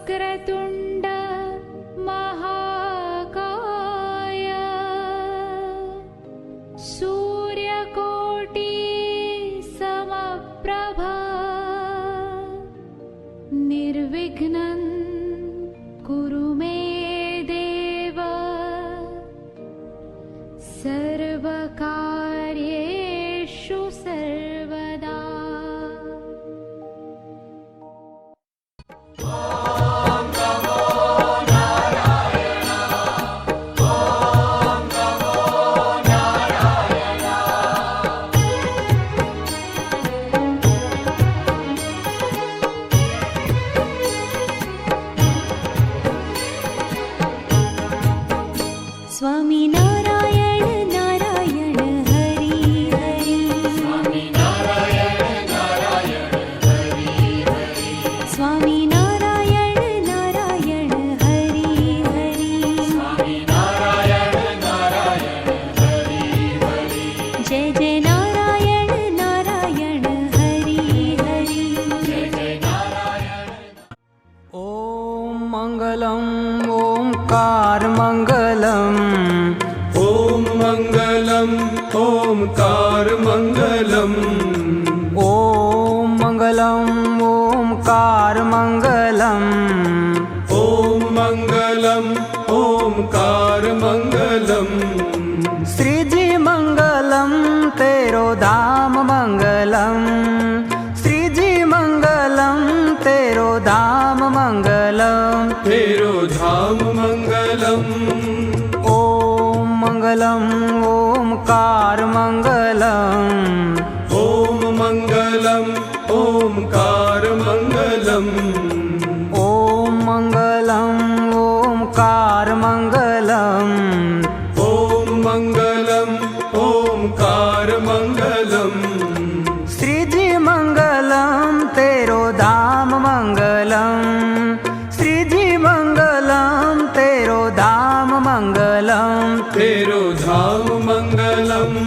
वक्रतुण्ड महाकाय सूर्यकोटि समप्रभा निर्विघ्नं कुरु मे देव सर्वकार्येषु सर्वदा। स्वामी नारायण नारायण हरि हरि स्वामी नारायण नारायण हरि हरि स्वामी नारायण नारायण हरि हरि स्वामी नारायण नारायण हरि हरि जय जय नारायण नारायण हरि हरि जय जय नारायण। ॐ मङ्गलम् ओंकार मङ्गलम् ॐ मङ्गलम् ओंकार मङ्गलम् ॐ मङ्गलम् ओंकार मङ्गलम् ॐ मङ्गलम् ओंकार मङ्गलम् श्रीजी मङ्गलम् तेरो धाम मङ्गलम् श्रीजी मङ्गलम् तेरो धाम मङ्गलम् तेरो धाम मङ्गलम् ॐ मङ्गलम् ओंकार मङ्गलम् ॐ मङ्गलम् ओंकार मङ्गलम् ॐ मङ्गलम् ओंकार मङ्गलम् ॐ मङ्गलम् ओंकार मङ्गलम् श्रीजी मङ्गलम् तेरो धाम मङ्गलम् श्रीजी मङ्गलम् तेरो धाम मङ्गलम् तेरो धाम मङ्गलम्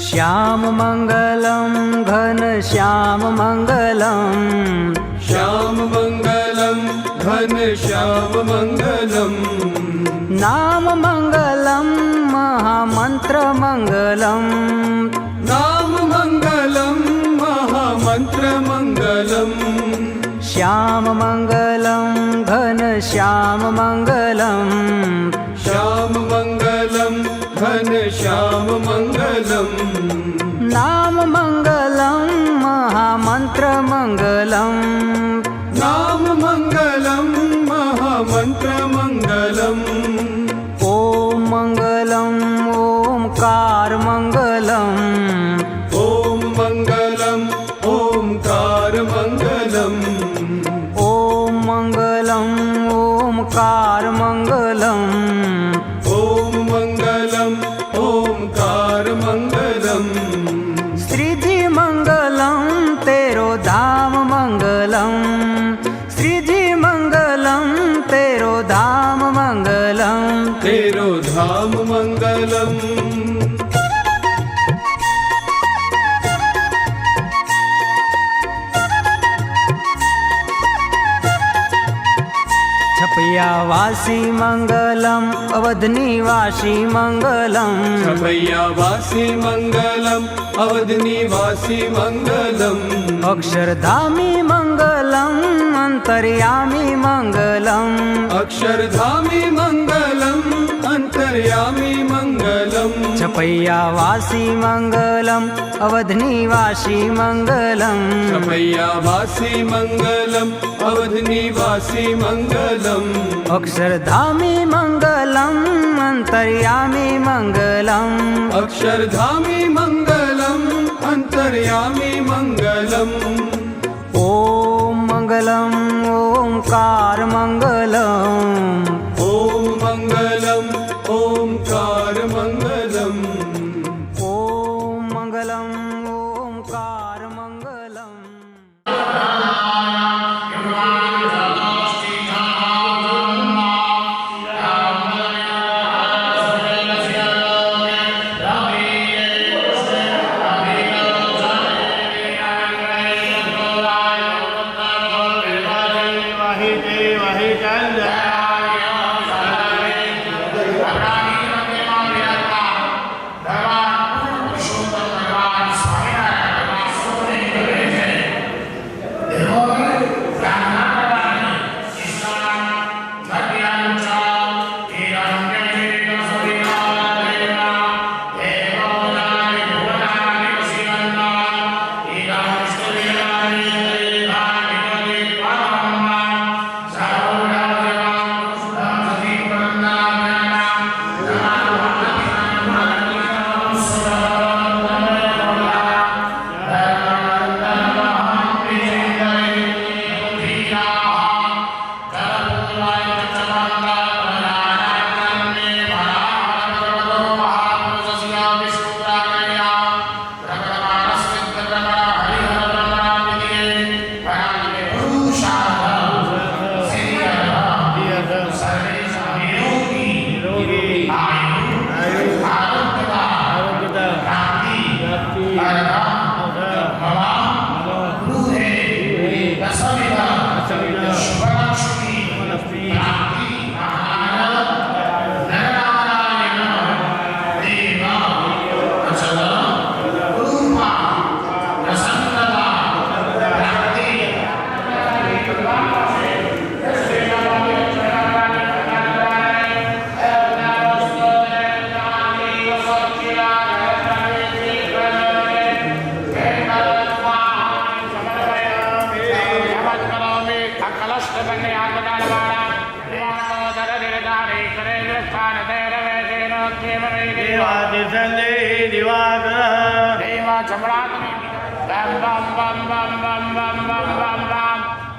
श्याम मङ्गलम् घन श्याम मङ्गलम् श्याम मङ्गलम् घन श्याम मङ्गलम् नाम मङ्गलम् महामन्त्र मङ्गलम् नाम मङ्गलम् महामन्त्र मङ्गलम् श्याम मङ्गलम् घन श्याम मङ्गलम् श्याम मङ्गलम् घन श्याम मङ्गलम् नाम मङ्गलम् महामन्त्र मङ्गलम् नाम मङ्गलम् महामन्त्र मङ्गलम् ॐ मङ्गलम् ओंकार मङ्गलम् ॐ मङ्गलम् ओंकार मङ्गलम् ॐ मङ्गलम् ओंकार मङ्गलम् ॐ मङ्गलम् ओंकार मङ्गलम् श्रीजी मङ्गलम् तेरो धाम मङ्गलम् श्रीजी मङ्गलम् तेरो धाम मङ्गलम् तेरो धाम मङ्गलम् छपैया वासी मङ्गलम् अवध निवासी मङ्गलम् छपैया वासी मङ्गलम् अवध निवासी मङ्गलम् अक्षरधामी मङ्गलम् अन्तर्यामी मङ्गलम् अक्षरधामी मङ्गलम् अन्तर्यामी मङ्गलम् छपैया वासी मङ्गलम् अवध निवासी मङ्गलम् छपैया वासी मङ्गलम् अवध निवासी मङ्गलम् अक्षरधामी मङ्गलम् अन्तर्यामी मङ्गलम् अक्षरधामी मङ्गलम् अन्तर्यामी मङ्गलम् ॐ मङ्गलम् ओंकार मङ्गलम् ॐ मङ्गलम् ओंकार मङ्गलम् ॐ मङ्गलम् ओंकार मङ्गलम्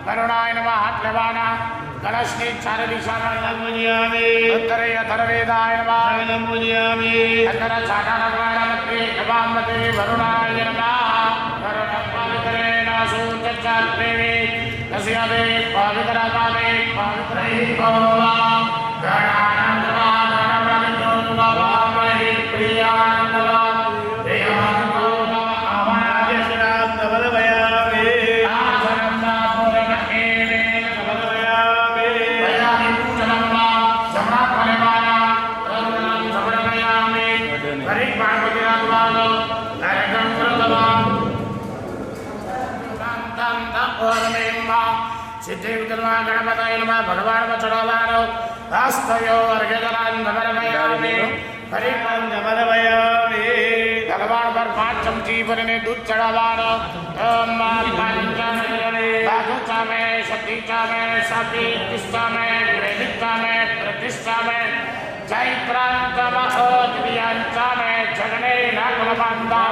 करुणाय नमः हाथ्यवाना गणश्री चार दिशाना नमोजियामि उत्तरे अथर्वेदाय नमः नमोजियामि अंतर चाटानवाय नमः नवामते वरुणाय नमः वरुणपालिकरेण सूत्रचात्रेवे तस्यावे पवित्रकामे पवित्रै भवा गणानन्दवा गणप्रवितो भवामहि प्रियानन्दवा देवानन्दो आवानादिश्राम नवलभयामि गणपतये नमः भगवान् चढ़ावानो हस्तयो अर्घ्यजलान् नमर्पयामि परिपं नमर्पयामि भगवान् पर 5 चमची भरने दूध चढ़ावानो ओम पंचमे बागुचा में सतीचा में सती प्रतिष्ठा में वेदिका में प्रतिष्ठा में चैत्रांत महोदयांचा में जगने नागलबंदा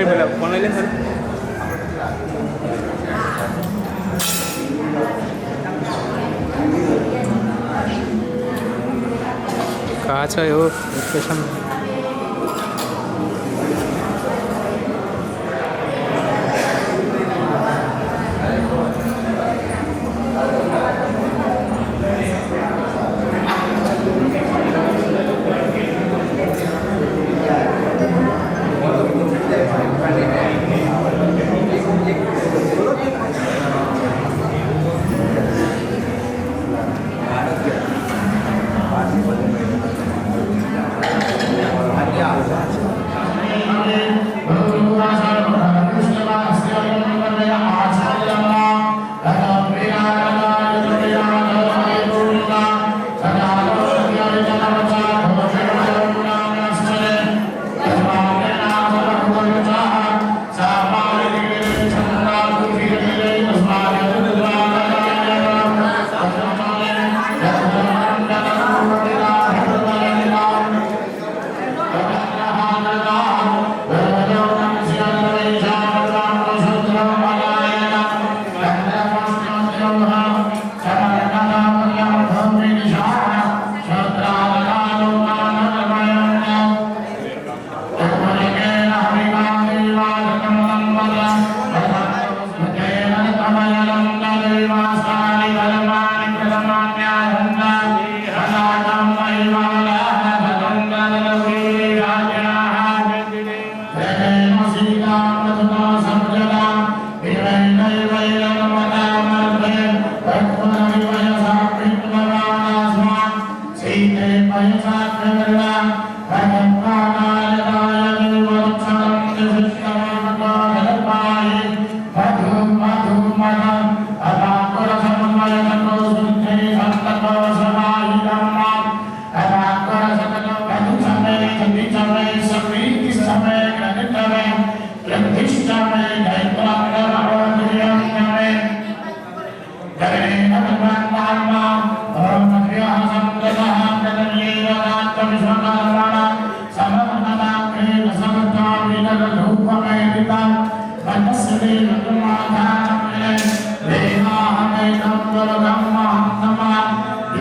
કરી પેલા ફોન લઈ લે સર कहाँ छ यो लोकेसन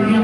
Dios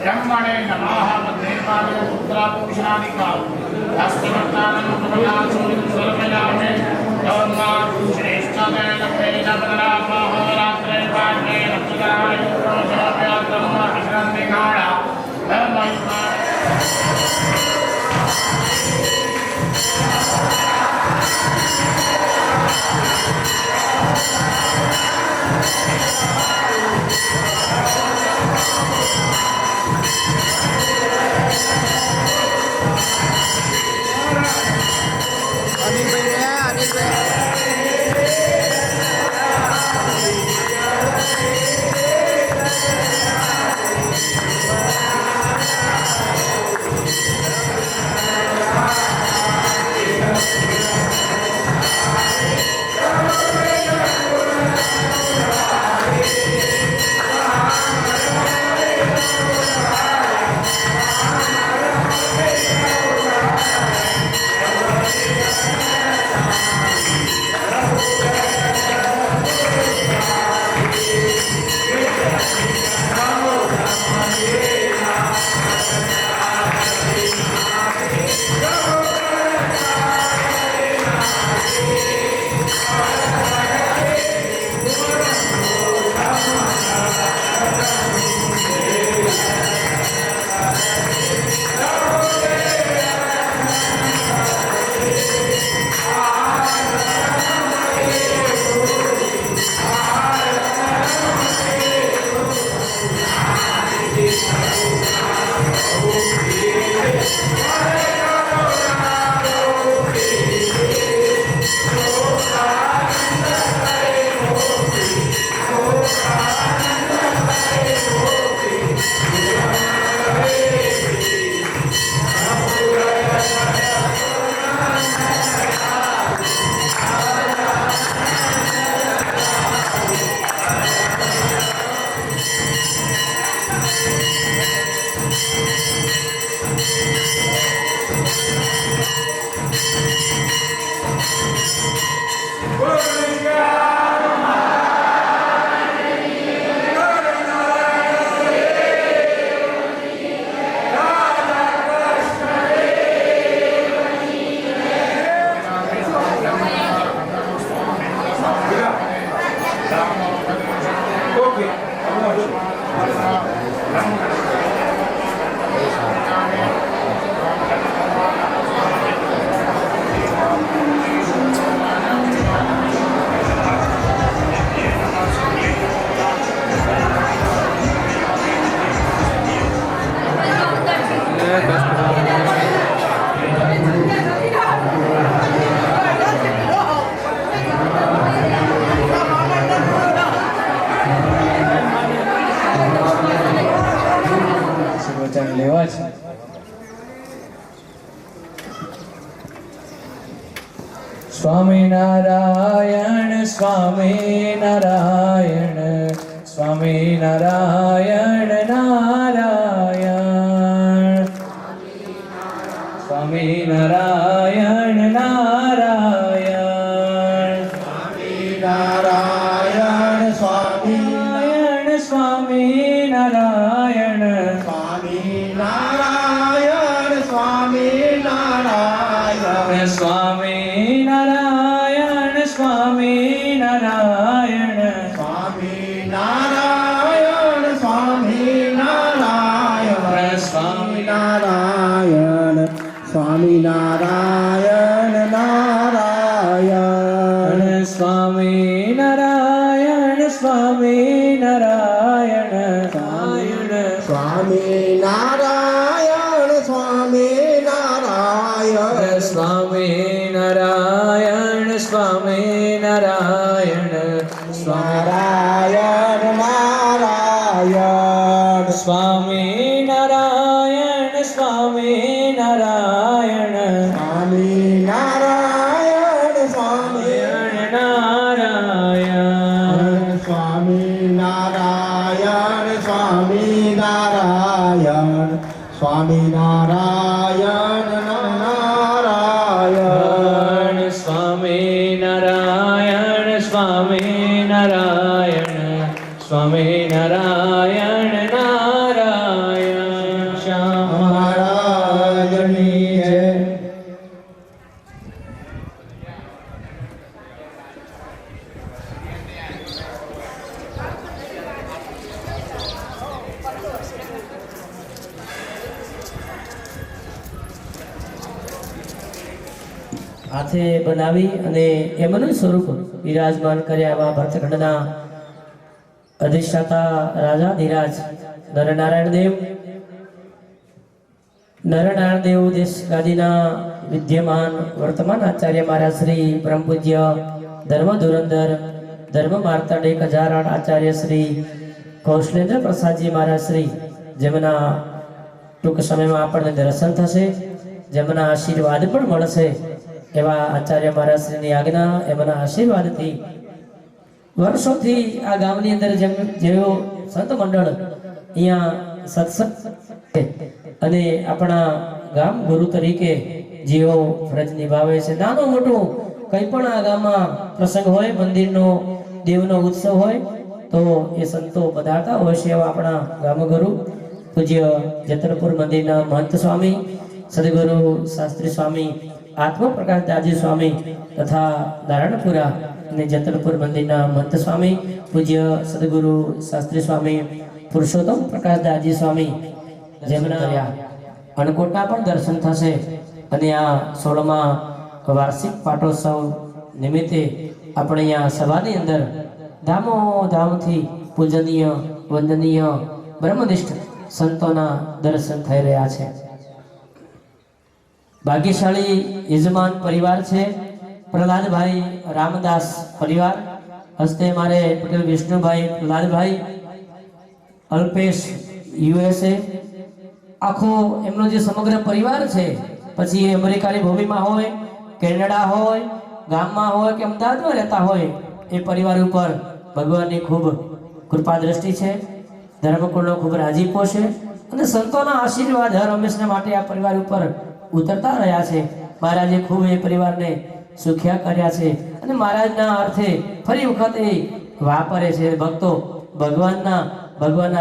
ब्रह्मणे नमः मध्ये पादे पुत्रापूषणादिका हस्तमत्तानं प्रभुनाथं सर्वयामे धर्मा श्रेष्ठते लक्ष्मीनपदरामः रात्रे पाठे नक्षत्राय प्रमोदव्यातं अग्रन्दिकाणा धर्मैमा લેવા છે. સ્વામિનારાયણ સ્વામિનારાયણ સ્વામિનારાયણ નારાયણ સ્વામિનારાયણ નારાયણ સ્વામિનારાયણ સ્વામિનારાયણ સ્વામિનારાયણ સ્વામિનારાયણ સ્વામિનારાયણ સ્વામિનારાયણ સ્વામિનારાયણ સ્વામિનારાયણ સ્વામિનારાયણ સ્વામિનારાયણ સ્વામિનારાયણ નારાયણ સ્વામિનારાયણ સ્વામિનારાયણ સ્વામિનારાયણ સ્વામિનારાયણ સ્વામિનારાયણ સ્વામિનારાયણ નારાયણ નારાયણ સ્વામિનારાયણ સ્વામિનારાયણ સ્વામિનારાયણ નારાયણ સ્વામિનારાયણ સ્વામિનારાયણ સ્વામિનારાયણ નારાયણ સ્વામિનારાયણ સ્વામિનારાયણ સ્વામિનારાયણ નારાયણ શ્યામ મહારાજની જય. હાથે બનાવી અને એમનું સ્વરૂપ વિરાજમાન કર્યા એવા ભરતખંડના અધિષ્ઠાતા રાજા ધીરાજ નરનારાયણ દેવ દેશ ગાદીના વિદ્યમાન વર્તમાન આચાર્ય મહારાજ શ્રી પરમ પૂજ્ય ધર્મ ધુરંધર ધર્મ માર્તાંડ 1008 આચાર્ય શ્રી કૌશલેન્દ્ર પ્રસાદજી મહારાજ શ્રી જેમના ટૂંક સમયમાં આપણને દર્શન થશે, જેમના આશીર્વાદ પણ મળશે એવા આચાર્ય મહારાજશ્રીની આજ્ઞા એમના આશીર્વાદથી વર્ષોથી આ ગામની અંદર જેવો સંત મંડળ અહીંયા સત્સંગ અને આપણા ગામ ગુરુ તરીકે જેઓ ફરજ નિભાવે છે, નાનો મોટો કંઈ પણ આ ગામમાં પ્રસંગ હોય, મંદિરનો દેવનો ઉત્સવ હોય તો એ સંતો પધારતા હોય છે એવા આપણા ગામગુરુ પૂજ્ય જતનપુર મંદિરના મહંત સ્વામી સદગુરુ શાસ્ત્રી સ્વામી આત્મપ્રકાશ દાજી સ્વામી તથા નારાયણપુરા અને જતનપુર મંદિરના મહંત સ્વામી પૂજ્ય સદગુરુ શાસ્ત્રી સ્વામી પુરુષોત્તમ પ્રકાશ દાજી સ્વામી જેમના અન્નકોટના પણ દર્શન થશે અને આ 16મા વાર્ષિક પાટોત્સવ નિમિત્તે આપણે અહીંયા સભાની અંદર ધામોધામથી પૂજનીય વંદનીય બ્રહ્મનિષ્ઠ સંતોના દર્શન થઈ રહ્યા છે. ભાગ્યશાળી યજમાન પરિવાર છે પ્રહલાદભાઈ રામદાસ પરિવાર, હસ્તે મારે પટેલ વિષ્ણુભાઈ પ્રહલાદભાઈ અલ્પેશ USA, આખો એમનો જે સમગ્ર પરિવાર છે, પછી એ અમેરિકાની ભૂમિમાં હોય, કેનેડા હોય, ગામમાં હોય કે અમદાવાદમાં રહેતા હોય, એ પરિવાર ઉપર ભગવાનની ખૂબ કૃપા દ્રષ્ટિ છે, ધર્મકુળનો ખૂબ રાજીપો છે અને સંતોના આશીર્વાદ હર હંમેશા માટે આ પરિવાર ઉપર ઉતરતા રહ્યા છે. મહારાજે ખૂબ એ પરિવારને સુખ્યા કર્યા છે અને મહારાજના અર્થે ફરી વખત એ વાપરે છે. ભક્તો ભગવાનના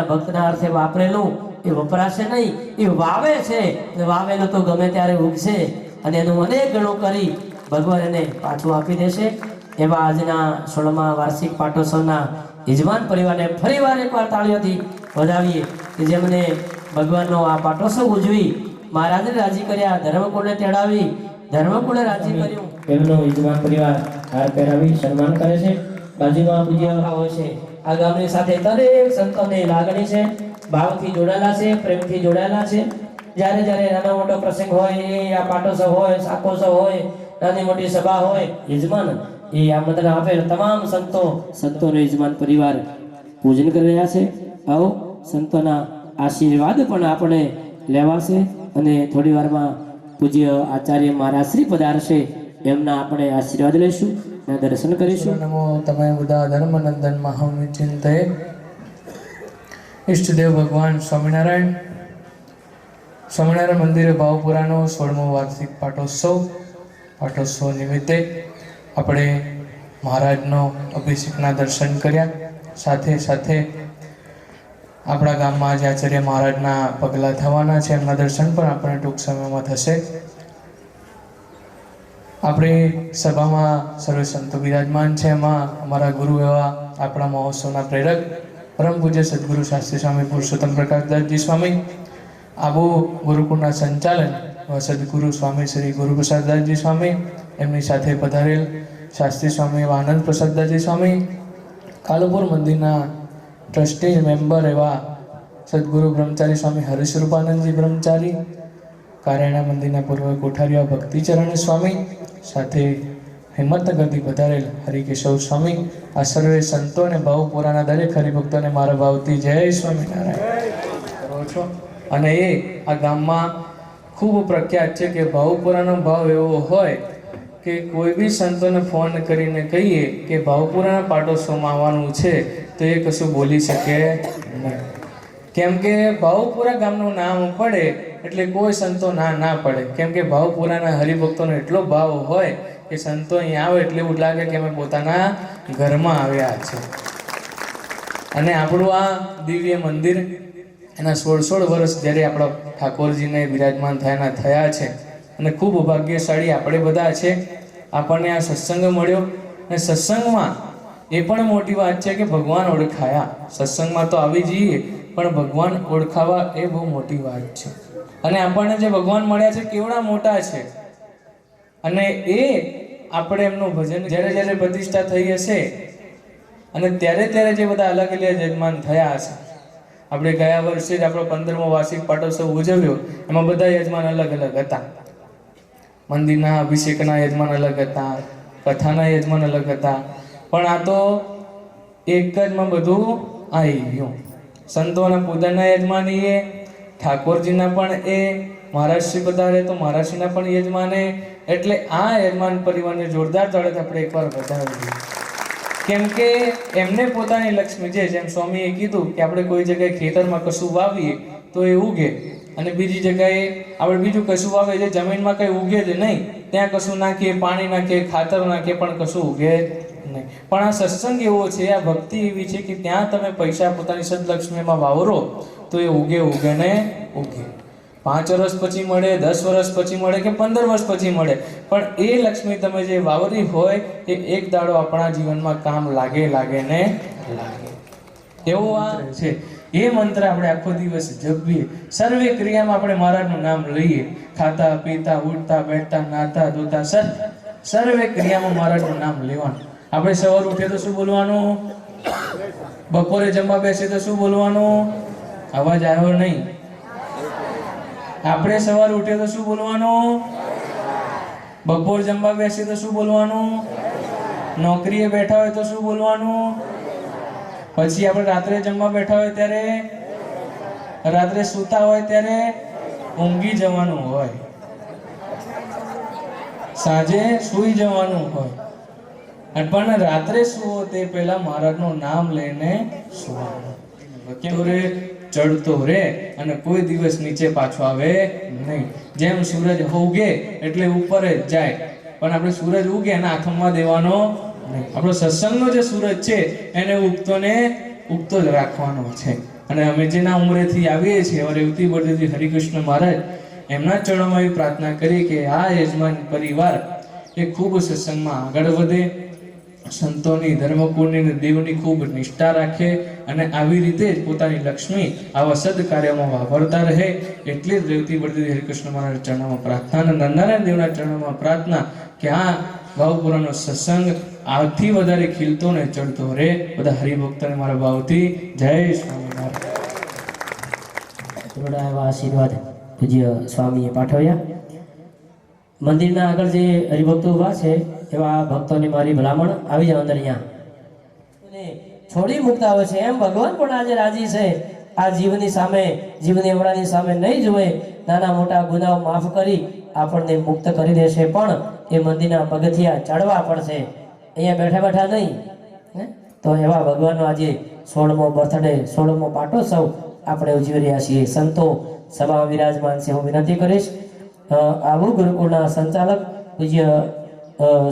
ભક્તના અર્થે વાપરેલું એ વપરાશે નહીં, એ વાવે છે, વાવેલું તો ગમે ત્યારે ઉગશે અને એનું અનેક ગણું કરી ભગવાન એને પાછું આપી દેશે. એવા આજના 16મા વાર્ષિક પાટોત્સવના યજમાન પરિવારને ફરીવાર એકવાર તાળીઓથી વધાવીએ કે જેમને ભગવાનનો આ પાટોત્સવ ઉજવી મહારાજને રાજી કર્યા, ધર્મકુળને તેડાવી ધર્મકુળે રાજી કર્યું. એમનો યજમાન પરિવાર હાર પહેરાવી સન્માન કરે છે. બાજુમાં પૂજ્ય હોય છે. આ ગામની સાથે દરેક સંતોની લાગણી છે, ભાવથી જોડાયેલા છે, પ્રેમથી જોડાયેલા છે. જ્યારે જ્યારે નાનો મોટો પ્રસંગ હોય, એ આ પાટોત્સવ હોય, શાકોત્સવ હોય, નાની મોટી સભા હોય, યજમાન એ આમંત્રણ આપેલ તમામ સંતોનો યજમાન પરિવાર પૂજન કરી રહ્યા છે. આવો સંતોના આશીર્વાદ પણ આપણે લેવાશે અને થોડી વારમાં પૂજ્ય આચાર્ય મહારાજ શ્રી પધારશે, એમના આપણે આશીર્વાદ લઈશું અને દર્શન કરીશું. નમો તમે બુદ્ધા ધર્મનંદન મહમ ચિંતય. ઈષ્ટદેવ ભગવાન સ્વામિનારાયણ મંદિરે ભાવપુરાનો 16મો વાર્ષિક પાટોત્સવ નિમિત્તે આપણે મહારાજનો અભિષેકના દર્શન કર્યા. સાથે સાથે આપણા ગામમાં જે આચાર્ય મહારાજના પગલાં થવાના છે, એમના દર્શન પણ આપણે ટૂંક સમયમાં થશે. આપણે સભામાં સર્વે સંતો બિરાજમાન છે. એમાં અમારા ગુરુ એવા આપણા મહોત્સવના પ્રેરક પરમ પૂજ્ય સદગુરુ શાસ્ત્રી સ્વામી પુરુષોત્તમ પ્રકાશદાસજી સ્વામી, આબુ ગુરુકુળના સંચાલન સદગુરુ સ્વામી શ્રી ગુરુપ્રસાદદાસજી સ્વામી, એમની સાથે પધારેલ શાસ્ત્રી સ્વામી એવા આનંદ પ્રસાદદાસજી સ્વામી, કાલુપુર મંદિરના ટ્રસ્ટી મેમ્બર એવા સદગુરુ બ્રહ્મચારી સ્વામી હરીશરૂપાનંદજી બ્રહ્મચારી, કારેણા મંદિરના પૂર્વ કોઠારીયા ભક્તિચરણ સ્વામી, સાથે હિંમતનગરથી પધારેલ હરિકેશવ સ્વામી, આ સર્વે સંતો અને ભાવપુરાના દરેક હરિભક્તોને મારા ભાવથી જય સ્વામિનારાયણ કરો છો. અને એ આ ગામમાં ખૂબ પ્રખ્યાત છે કે ભાવપુરાનો ભાવ એવો હોય કે કોઈ બી સંતોને ફોન કરીને કહીએ કે ભાવપુરાના પાટોત્સવમાં આવવાનું છે તો એ કશું બોલી શકે નહીં. કેમ કે ભાવપુરા ગામનું નામ પડે એટલે કોઈ સંતો ના પડે. કેમ કે ભાવપુરાના હરિભક્તોનો એટલો ભાવ હોય કે સંતો અહીં આવે એટલે એવું લાગે કે અમે પોતાના ઘરમાં આવ્યા છે. અને આપણું આ દિવ્ય મંદિર એના 16 વર્ષ જ્યારે આપણા ઠાકોરજીને બિરાજમાન થયા છે. અને ખૂબ ભાગ્યશાળી આપણે બધા છે. આપણને આ સત્સંગ મળ્યો અને સત્સંગમાં એ પણ મોટી વાત છે કે ભગવાન ઓળખાયા. સત્સંગમાં તો આવી જઈએ પણ ભગવાન ઓળખાવા એ બહુ મોટી વાત છે. અને આપણને જે ભગવાન મળ્યા છે કેવડા મોટા છે. અને એ આપણે એમનું ભજન જ્યારે પ્રતિષ્ઠા થઈ હશે અને ત્યારે જે બધા અલગ અલગ યજમાન થયા હશે. આપણે ગયા વર્ષે જ આપણો 15મો વાર્ષિક પાટોત્સવ ઉજવ્યો. એમાં બધા યજમાન અલગ અલગ હતા. મંદિરના અભિષેકના યજમાન અલગ હતા, કથાના યજમાન અલગ હતા. પણ આ તો એક જ માં બધું આવી ગયું. સંતોના પૂજનના યજમાન એ, ઠાકોરજીના પણ એ, મહારાજશ્રી પધારે તો મહારાજશ્રીના પણ યજમાને. એટલે આ યજમાન પરિવારને જોરદાર તાળીઓથી આપણે એકવાર વધાવીએ. કેમ કે એમને પોતાની લક્ષ્મી છે. જેમ સ્વામીએ કીધું કે આપણે કોઈ જગ્યાએ ખેતરમાં કશું વાવીએ તો એ ઉગે, અને બીજી જગ્યાએ આપણે બીજું કશું વાવીએ જે જમીનમાં કંઈ ઉગે જ નહીં, ત્યાં કશું નાખીએ, પાણી નાખીએ, ખાતર નાખીએ, પણ કશું ઉગે નહીં. પણ આ સત્સંગ એવો છે, આ ભક્તિ એવી છે કે ત્યાં તમે પૈસા પોતાની સદલક્ષ્મીમાં વાવરો તો એ ઉગે ને ઉગે. 5 વર્ષ પછી મળે, 10 વર્ષ પછી મળે કે 15 વર્ષ પછી મળે, પણ એ લક્ષ્મી તમે જે વાવરી હોય એ એક દાડો આપણા જીવનમાં કામ લાગે ને લાગે. એવો આ છે. એ મંત્ર આપણે આખો દિવસ જપીએ. સર્વે ક્રિયામાં આપણે મહારાજનું નામ લઈએ. ખાતા પીતા ઉઠતા બેઠતા નાતા ધોતા સર્વે ક્રિયામાં મહારાજનું નામ લેવાનું. આપણે સવાર ઉઠીએ તો શું બોલવાનું? બપોરે જમવા બેસીએ તો શું બોલવાનું? અવાજ આવ્યો નહીં. આપણે સવાર ઉઠીએ તો શું બોલવાનું? બપોર જમવા બેસીએ તો શું બોલવાનું? નોકરીએ બેઠા હોય તો શું બોલવાનું? પછી આપણે રાત્રે જમવા બેઠા હોય ત્યારે, રાત્રે સૂતા હોય ત્યારે ઊંઘી જવાનું હોય, સાંજે સૂઈ જવાનું હોય. પણ રાત્રે સુવો તે પહેલા મહારાજનું નામ લઈને સુવાનું. ચડતો રે અને કોઈ દિવસ નીચે પાછો આવે નહીં. જેમ સૂરજ ઉગે એટલે ઉપર જ જાય, પણ આપણે સૂરજ ઉગે અને આથમવા દેવાનો નહીં. આપણો સત્સંગનો જે સૂરજ છે એને ઉગતો જ રાખવાનો છે. અને અમે જેના ઉંમરેથી આવીએ છીએ હવે રેવતી બળદેવજી હરિકૃષ્ણ મહારાજ, એમના ચરણોમાં એવી પ્રાર્થના કરી કે આ યજમાન પરિવાર એ ખૂબ સત્સંગમાં આગળ વધે, સંતોની, ધર્મકુળની, દેવની ખૂબ નિષ્ઠા રાખે અને આવી રીતે જ પોતાની લક્ષ્મી આવા સદકાર્યમાં વાપરતા રહે. એટલી જ રેવતી બળદેવજી હરિકૃષ્ણ મહારાજના ચરણોમાં પ્રાર્થના અને નરનારાયણ દેવના ચરણોમાં પ્રાર્થના કે આ ભાવપુરાનો સત્સંગ આથી વધારે ખીલતો ને ચડતો રહે. બધા હરિભક્તોને મારા ભાવથી જય સ્વામિનારાયણ. થોડા એવા આશીર્વાદ પૂજ્ય સ્વામીએ પાઠવ્યા. મંદિરના આગળ જે હરિભક્તો ઉભા છે એવા ભક્તોની મારી ભલામણ આવી જાવ અંદર અહીંયા. છોડી મૂકતા હોય છે એમ ભગવાન પણ આજે રાજી છે. આ જીવની સામે, જીવની અવળાની સામે નહીં જોવે, નાના મોટા ગુનાઓ માફ કરી આપણને મુક્ત કરી દેશે. પણ એ મંદિરના પગથિયા ચડવા પડશે, અહીંયા બેઠા બેઠા નહીં. તો એવા ભગવાનનો આજે 16મો બર્થડે, 16મો પાટોત્સવ આપણે ઉજવી રહ્યા છીએ. સંતો સભામાં વિરાજમાન છે. હું વિનંતી કરીશ આબુ ગુરુકુળના સંચાલક પૂજ્ય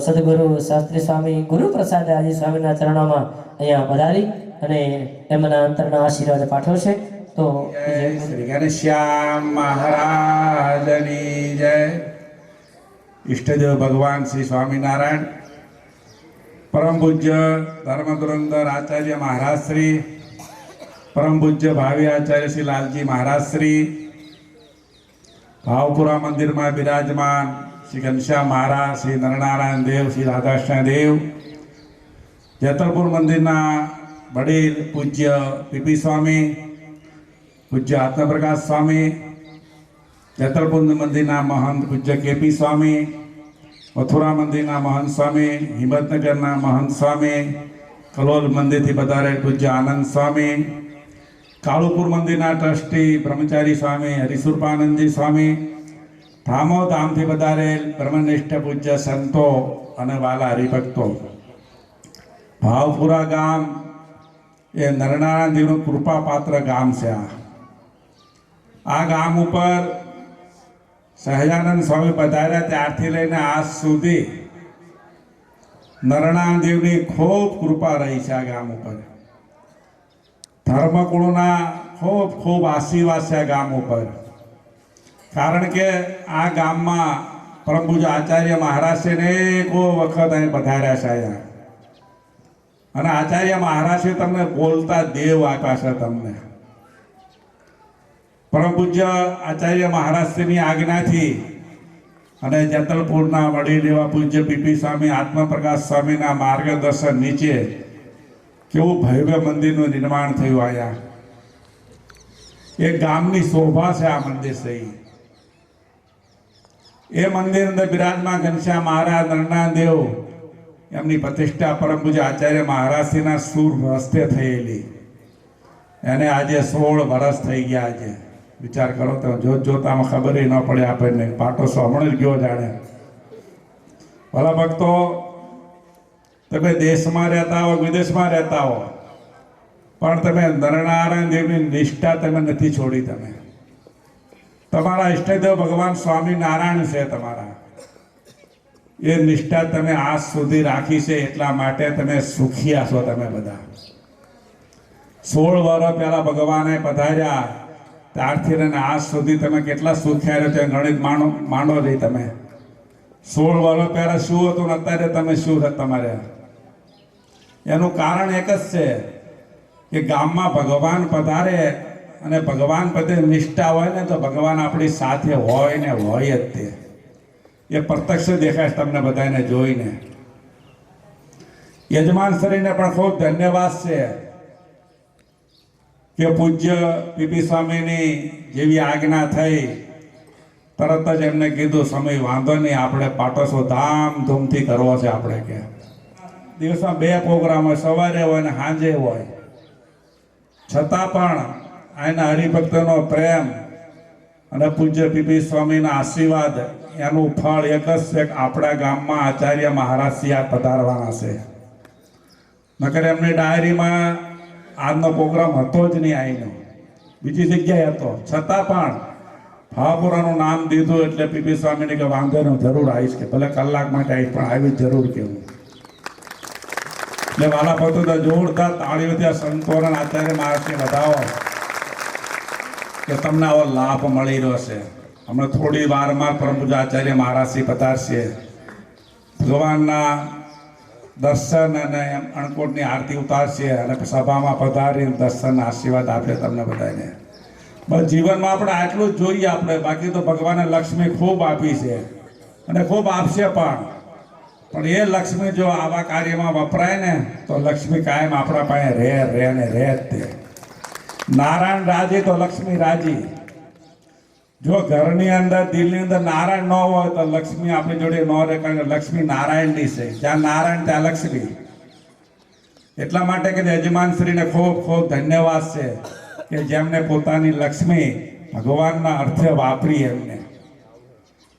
સદગુરુ શાસ્ત્રી સ્વામી ગુરુપ્રસાદ આજે સ્વામીના ચરણોમાં અહીંયા પધારી અને એમના અંતરના આશીર્વાદ પાઠવશે. તો શ્રી ઘનશ્યામ મહારાજની જય. ઈષ્ટદેવ ભગવાન શ્રી સ્વામિનારાયણ, પરમ પૂજ્ય ધર્મધુરંધર આચાર્ય મહારાજ શ્રી, પરમ પૂજ્ય ભાવિ આચાર્ય શ્રી લાલજી મહારાજ શ્રી, ભાવપુરા મંદિરમાં બિરાજમાન શ્રી ઘનશ્યામ મહારાજ, શ્રી નરનારાયણ દેવ, શ્રી રાધાકૃષ્ણ દેવ, જેતલપુર મંદિરના વડીલ પૂજ્ય પીપી સ્વામી, પૂજ્ય આત્મપ્રકાશ સ્વામી, જેતલપુર મંદિરના મહંત પૂજ્ય કેપી સ્વામી, મથુરા મંદિરના મહંત સ્વામી, હિંમતનગરના મહંત સ્વામી, કલોલ મંદિરથી પધારેલ પૂજ્ય આનંદ સ્વામી, કાળુપુર મંદિરના ટ્રસ્ટી બ્રહ્મચારી સ્વામી હરિસુરપાનંદજી સ્વામી, ધામો ધામથી પધારેલ બ્રહ્મનિષ્ઠ પૂજ્ય સંતો અને વાલા હરિભક્તો, ભાવપુરા ગામ એ નરનારાયણ દેવનું કૃપાપાત્ર ગામ છે. આ ગામ ઉપર સહજાનંદ સ્વામી પધાર્યા ત્યારથી લઈને આજ સુધી નરનારાયણ દેવની ખૂબ કૃપા રહી છે. આ ગામ ઉપર ધર્મકુળના ખૂબ ખૂબ આશીર્વાદ છે. આ ગામ ઉપર કારણ કે આ ગામમાં પરમ પૂજ્ય આચાર્ય મહારાજે અનેકો વખત અહીં પધાર્યા છે અહીંયા, અને આચાર્ય મહારાજે તમને બોલતા દેવ આપ્યા છે. તમને પરમ પૂજ્ય આચાર્ય મહારાજશ્રીની આજ્ઞાથી અને જેતલપુરના વડીલ એવા પૂજ્ય પીપી સ્વામી, આત્મપ્રકાશ સ્વામીના માર્ગદર્શન નીચે કેવું ભવ્ય મંદિરનું નિર્માણ થયું. અહીંયા એક ગામની શોભા છે. આ મંદિર સહી એ મંદિર અંદર બિરાજમાન ઘનશ્યામ મહારાજ, નરનારાયણ દેવ, એમની પ્રતિષ્ઠા પરમ પૂજ્ય આચાર્ય મહારાજશ્રીના સુર હસ્તે થયેલી. એને આજે 16 વર્ષ થઈ ગયા. આજે વિચાર કરો તો જોતામાં ખબર ન પડે આપણને. પાટો હમણાં જ ગયો જાણે. ભલા ભક્તો, તમે દેશમાં રહેતા હો, વિદેશમાં રહેતા હો, પણ તમે નરનારાયણ દેવની નિષ્ઠા તમે નથી છોડી. તમે તમારા ઈષ્ટદેવ ભગવાન સ્વામિનારાયણ છે. તમારા એ નિષ્ઠા તમે આજ સુધી રાખી છે. એટલા માટે તમે સુખિયા છો. તમે બધા 16 વર્ષ પહેલા ભગવાને પધાર્યા ત્યારથી લઈને આજ સુધી તમે કેટલા સુખ્યા રહ્યો તે ગણિત માંડો નહીં. તમે 16 વર્ષ પહેલા શું હતું ને અત્યારે તમે શું છે તમારે? એનું કારણ એક જ છે કે ગામમાં ભગવાન પધારે અને ભગવાન પ્રત્યે નિષ્ઠા હોય ને તો ભગવાન આપણી સાથે હોય ને હોય જ. તે એ પ્રત્યક્ષ દેખાય તમને બધાને જોઈને. યજમાન શ્રીને પણ ખૂબ ધન્યવાદ છે કે પૂજ્ય પીપી સ્વામીની જેવી આજ્ઞા થઈ તરત જ એમને કીધું સમય વાંધો નહીં, આપણે પાટોત્સવ ધામધૂમથી કરવો છે. આપણે કે દિવસમાં 2 પ્રોગ્રામ હોય, સવારે હોય ને સાંજે હોય. છતાં પણ આના હરિભક્તનો પ્રેમ અને પૂજ્ય પીપી સ્વામીના આશીર્વાદ એનું ફળ એક જ છે કે આપણા ગામમાં આચાર્ય મહારાજ સિયા પધારવાના છે. નકર એમની ડાયરીમાં આજનો પ્રોગ્રામ હતો જ નહીં. આવીનો બીજી જગ્યાએ હતો, છતાં પણ ભાવપુરાનું નામ દીધું એટલે પીપી સ્વામીને કે વાંધો નહીં, હું જરૂર આવીશ, કે ભલે કલાક માટે આવીશ પણ આવી જરૂર કેવું. એટલે વાલા ભક્તો તો જોરદાર તાળીઓથી આ સંતોને આચાર્ય મહારાજને વધાવો કે તમને આવો લાભ મળી રહ્યો છે. હમણાં થોડી વારમાં પરમ પૂજ્ય આચાર્ય મહારાજશ્રી પધારશે. ભગવાનના દર્શન અને અણકોટની આરતી ઉતારશે અને સભામાં પધારી દર્શન આશીર્વાદ આપે તમને બધાને. બસ જીવનમાં આપણે આટલું જ જોઈએ. આપણે બાકી તો ભગવાને લક્ષ્મી ખૂબ આપી છે અને ખૂબ આપશે પણ એ લક્ષ્મી જો આવા કાર્યમાં વપરાય ને તો લક્ષ્મી કાયમ આપણા પાસે રહે ને રહે જ. તે નારાયણ રાજી તો લક્ષ્મી રાજી. જો ઘરની અંદર દિલની અંદર નારાયણ ન હોય તો લક્ષ્મી આપણી જોડે ન રહે, કારણ કે લક્ષ્મી નારાયણની છે. જ્યાં નારાયણ ત્યાં લક્ષ્મી. એટલા માટે કે યજમાન શ્રીને ખૂબ ખૂબ ધન્યવાદ છે કે જેમને પોતાની લક્ષ્મી ભગવાનના અર્થે વાપરી. એમને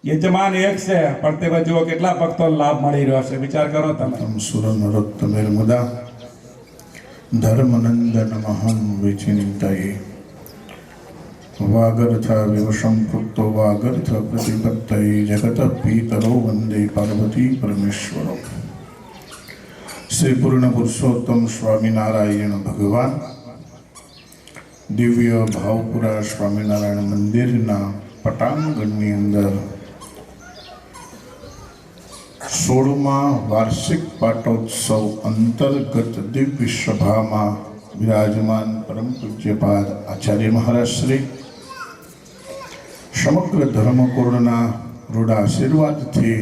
યજમાન એક છે પણ તે જુઓ કેટલા ભક્તો લાભ મળી રહ્યો છે. વિચાર કરો તમે. સુરનરોત્તમેર્મુદા ધર્મનંદન મહં વિચિંતયે વાગર્થ વિવશં કૃતો વાગર્થ પ્રતિપત્તયે જગત પીતરો વંદે પાર્વતી પરમેશ્વરો. શ્રી પૂર્ણ પુરુષોત્તમ સ્વામિનારાયણ ભગવાન દિવ્ય ભાવપુરા સ્વામિનારાયણ મંદિરના પટાંગણની અંદર 16મા વાર્ષિક પાટોત્સવ અંતર્ગત દિવ્ય સભામાં વિરાજમાન પરમ પૂજ્યપાદ આચાર્ય મહારાજ શ્રી સમગ્ર ધર્મકુળના રૂઢ આશીર્વાદથી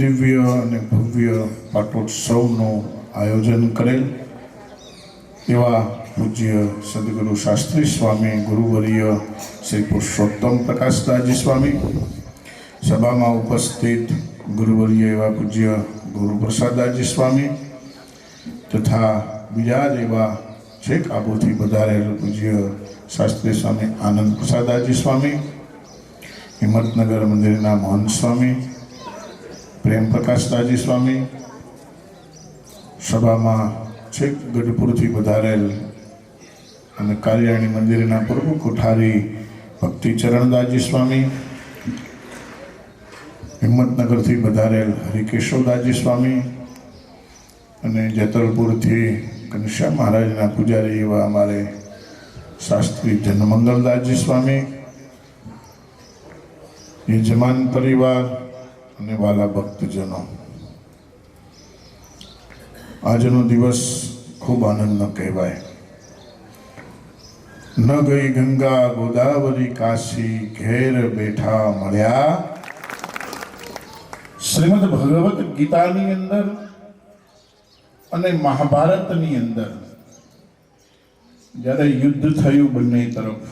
દિવ્ય અને ભવ્ય પાટોત્સવનું આયોજન કરેલ એવા પૂજ્ય સદગુરુ શાસ્ત્રી સ્વામી ગુરુવર્ય શ્રી પુરુષોત્તમ પ્રકાશદાસજી સ્વામી, સભામાં ઉપસ્થિત ગુરુવર્ય એવા પૂજ્ય ગુરુપ્રસાદદાસજી સ્વામી તથા બીજા જ એવા છેક આબુથી પધારેલ પૂજ્ય શાસ્ત્રી સ્વામી આનંદ પ્રસાદદાસજી સ્વામી, હિંમતનગર મંદિરના મોહન સ્વામી, પ્રેમ પ્રકાશદાસજી સ્વામી, સભામાં છેક ગઢપુરથી પધારેલ અને કાર્યાણી મંદિરના પ્રભુ કોઠારી ભક્તિ ચરણદાસજી સ્વામી, હિંમતનગરથી પધારેલ હરિકેશવદાસજી સ્વામી અને જેતલપુરથી ઘનશ્યામ મહારાજના પૂજારી એવા અમારે શાસ્ત્રી જનમંગલદાસજી સ્વામી, યજમાન પરિવાર અને વાલા ભક્તજનો, આજનો દિવસ ખૂબ આનંદનો કહેવાય. ન ગઈ ગંગા ગોદાવરી કાશી, ઘેર બેઠા મળ્યા. શ્રીમદ ભગવત ગીતાની અંદર અને મહાભારતની અંદર જ્યારે યુદ્ધ થયું બંને તરફ,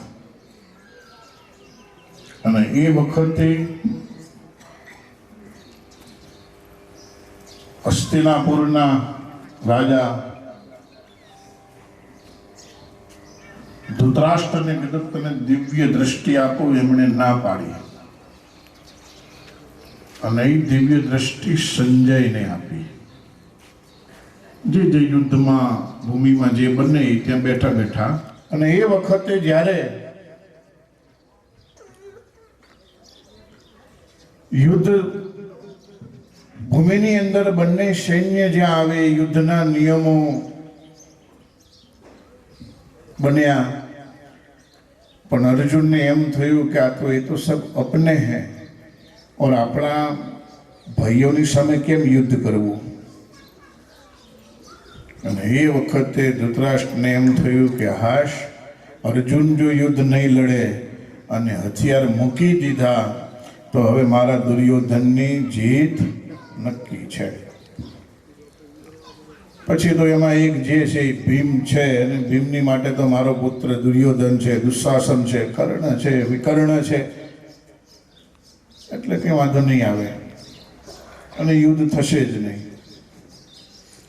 અને એ વખતે હસ્તિનાપુરના રાજા ધૃતરાષ્ટ્રને કીધું તમે દિવ્ય દ્રષ્ટિ આપો, એમણે ના પાડી અને એ દિવ્ય દ્રષ્ટિ સંજયને આપી. જે યુદ્ધમાં ભૂમિમાં જે બને ત્યાં બેઠા બેઠા, અને એ વખતે જ્યારે યુદ્ધ ભૂમિની અંદર બંને સૈન્ય જ્યાં આવે, યુદ્ધના નિયમો બન્યા, પણ અર્જુનને એમ થયું કે આ તો એ તો સબ અપને હૈ, और આપણા ભાઈઓની સામે કેમ યુદ્ધ કરવું. અને એ વખતે ધૃતરાષ્ટ્રને એમ થયું કે હાશ, અર્જુન જો યુદ્ધ નહીં લડે અને હથિયાર મૂકી દીધા તો હવે મારા દુર્યોધનની જીત નક્કી છે. પછી તો એમાં એક જે છે એ ભીમ છે, અને ભીમની માટે તો મારો પુત્ર દુર્યોધન છે, દુશાસન છે, કર્ણ છે, વિકર્ણ છે, એટલે કંઈ વાંધો નહીં આવે અને યુદ્ધ થશે જ નહીં.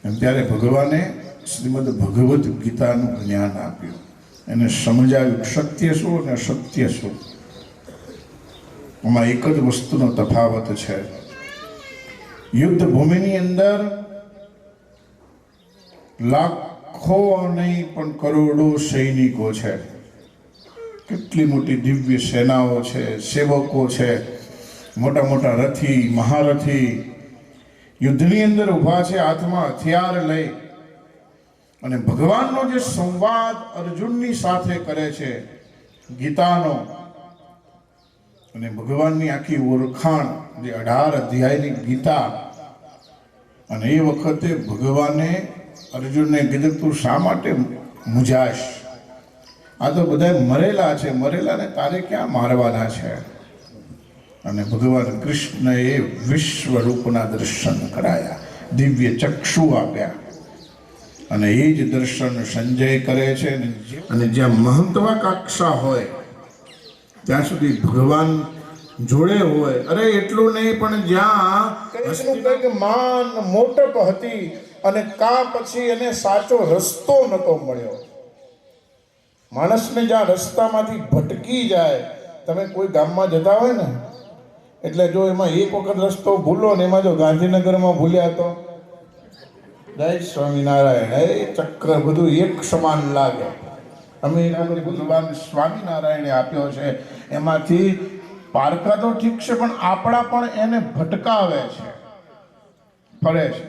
અને ત્યારે ભગવાને શ્રીમદ ભગવદ્ ગીતાનું જ્ઞાન આપ્યું, એને સમજાવ્યું સત્ય શું અને અસત્ય શું. આમાં એક જ વસ્તુનો તફાવત છે. યુદ્ધ ભૂમિની અંદર લાખો નહીં પણ કરોડો સૈનિકો છે, કેટલી મોટી દિવ્ય સેનાઓ છે, સેવકો છે, મોટા મોટા રથી મહારથી યુદ્ધની અંદર ઊભા છે, હાથમાં હથિયાર લઈ. અને ભગવાનનો જે સંવાદ અર્જુનની સાથે કરે છે ગીતાનો, અને ભગવાનની આખી ઓળખાણ જે 18 અધ્યાયની ગીતા, અને એ વખતે ભગવાને અર્જુનને કીધું તું શા માટે મૂંઝાશ, આ તો બધા મરેલા છે, મરેલાને તારે ક્યાં મારવાના છે. અને ભગવાન કૃષ્ણએ વિશ્વ રૂપના દર્શન કરાયા, દિવ્ય ચક્ષુ આપ્યા, અને એ જ દર્શન સંજય કરે છે. અને જ્યાં મહત્વાકાંક્ષા હોય ત્યાં સુધી ભગવાન જોડે હોય. અરે એટલું નહીં, પણ જ્યાં માન મોટપ હતી અને કા પછી એને સાચો રસ્તો નતો મળ્યો. માણસને જ્યાં રસ્તામાંથી ભટકી જાય, તમે કોઈ ગામમાં જતા હોય ને, એટલે જો એમાં એક વખત રસ્તો ભૂલો ને એમાં જો ગાંધીનગરમાં ભૂલ્યા તો જય સ્વામિનારાયણ, એ ચક્ર બધું એક સમાન લાગે. અમે ભગવાન સ્વામિનારાયણે આપ્યો છે, એમાંથી પારકા તો ઠીક છે, પણ આપણા પણ એને ભટકાવે છે, ફરે છે.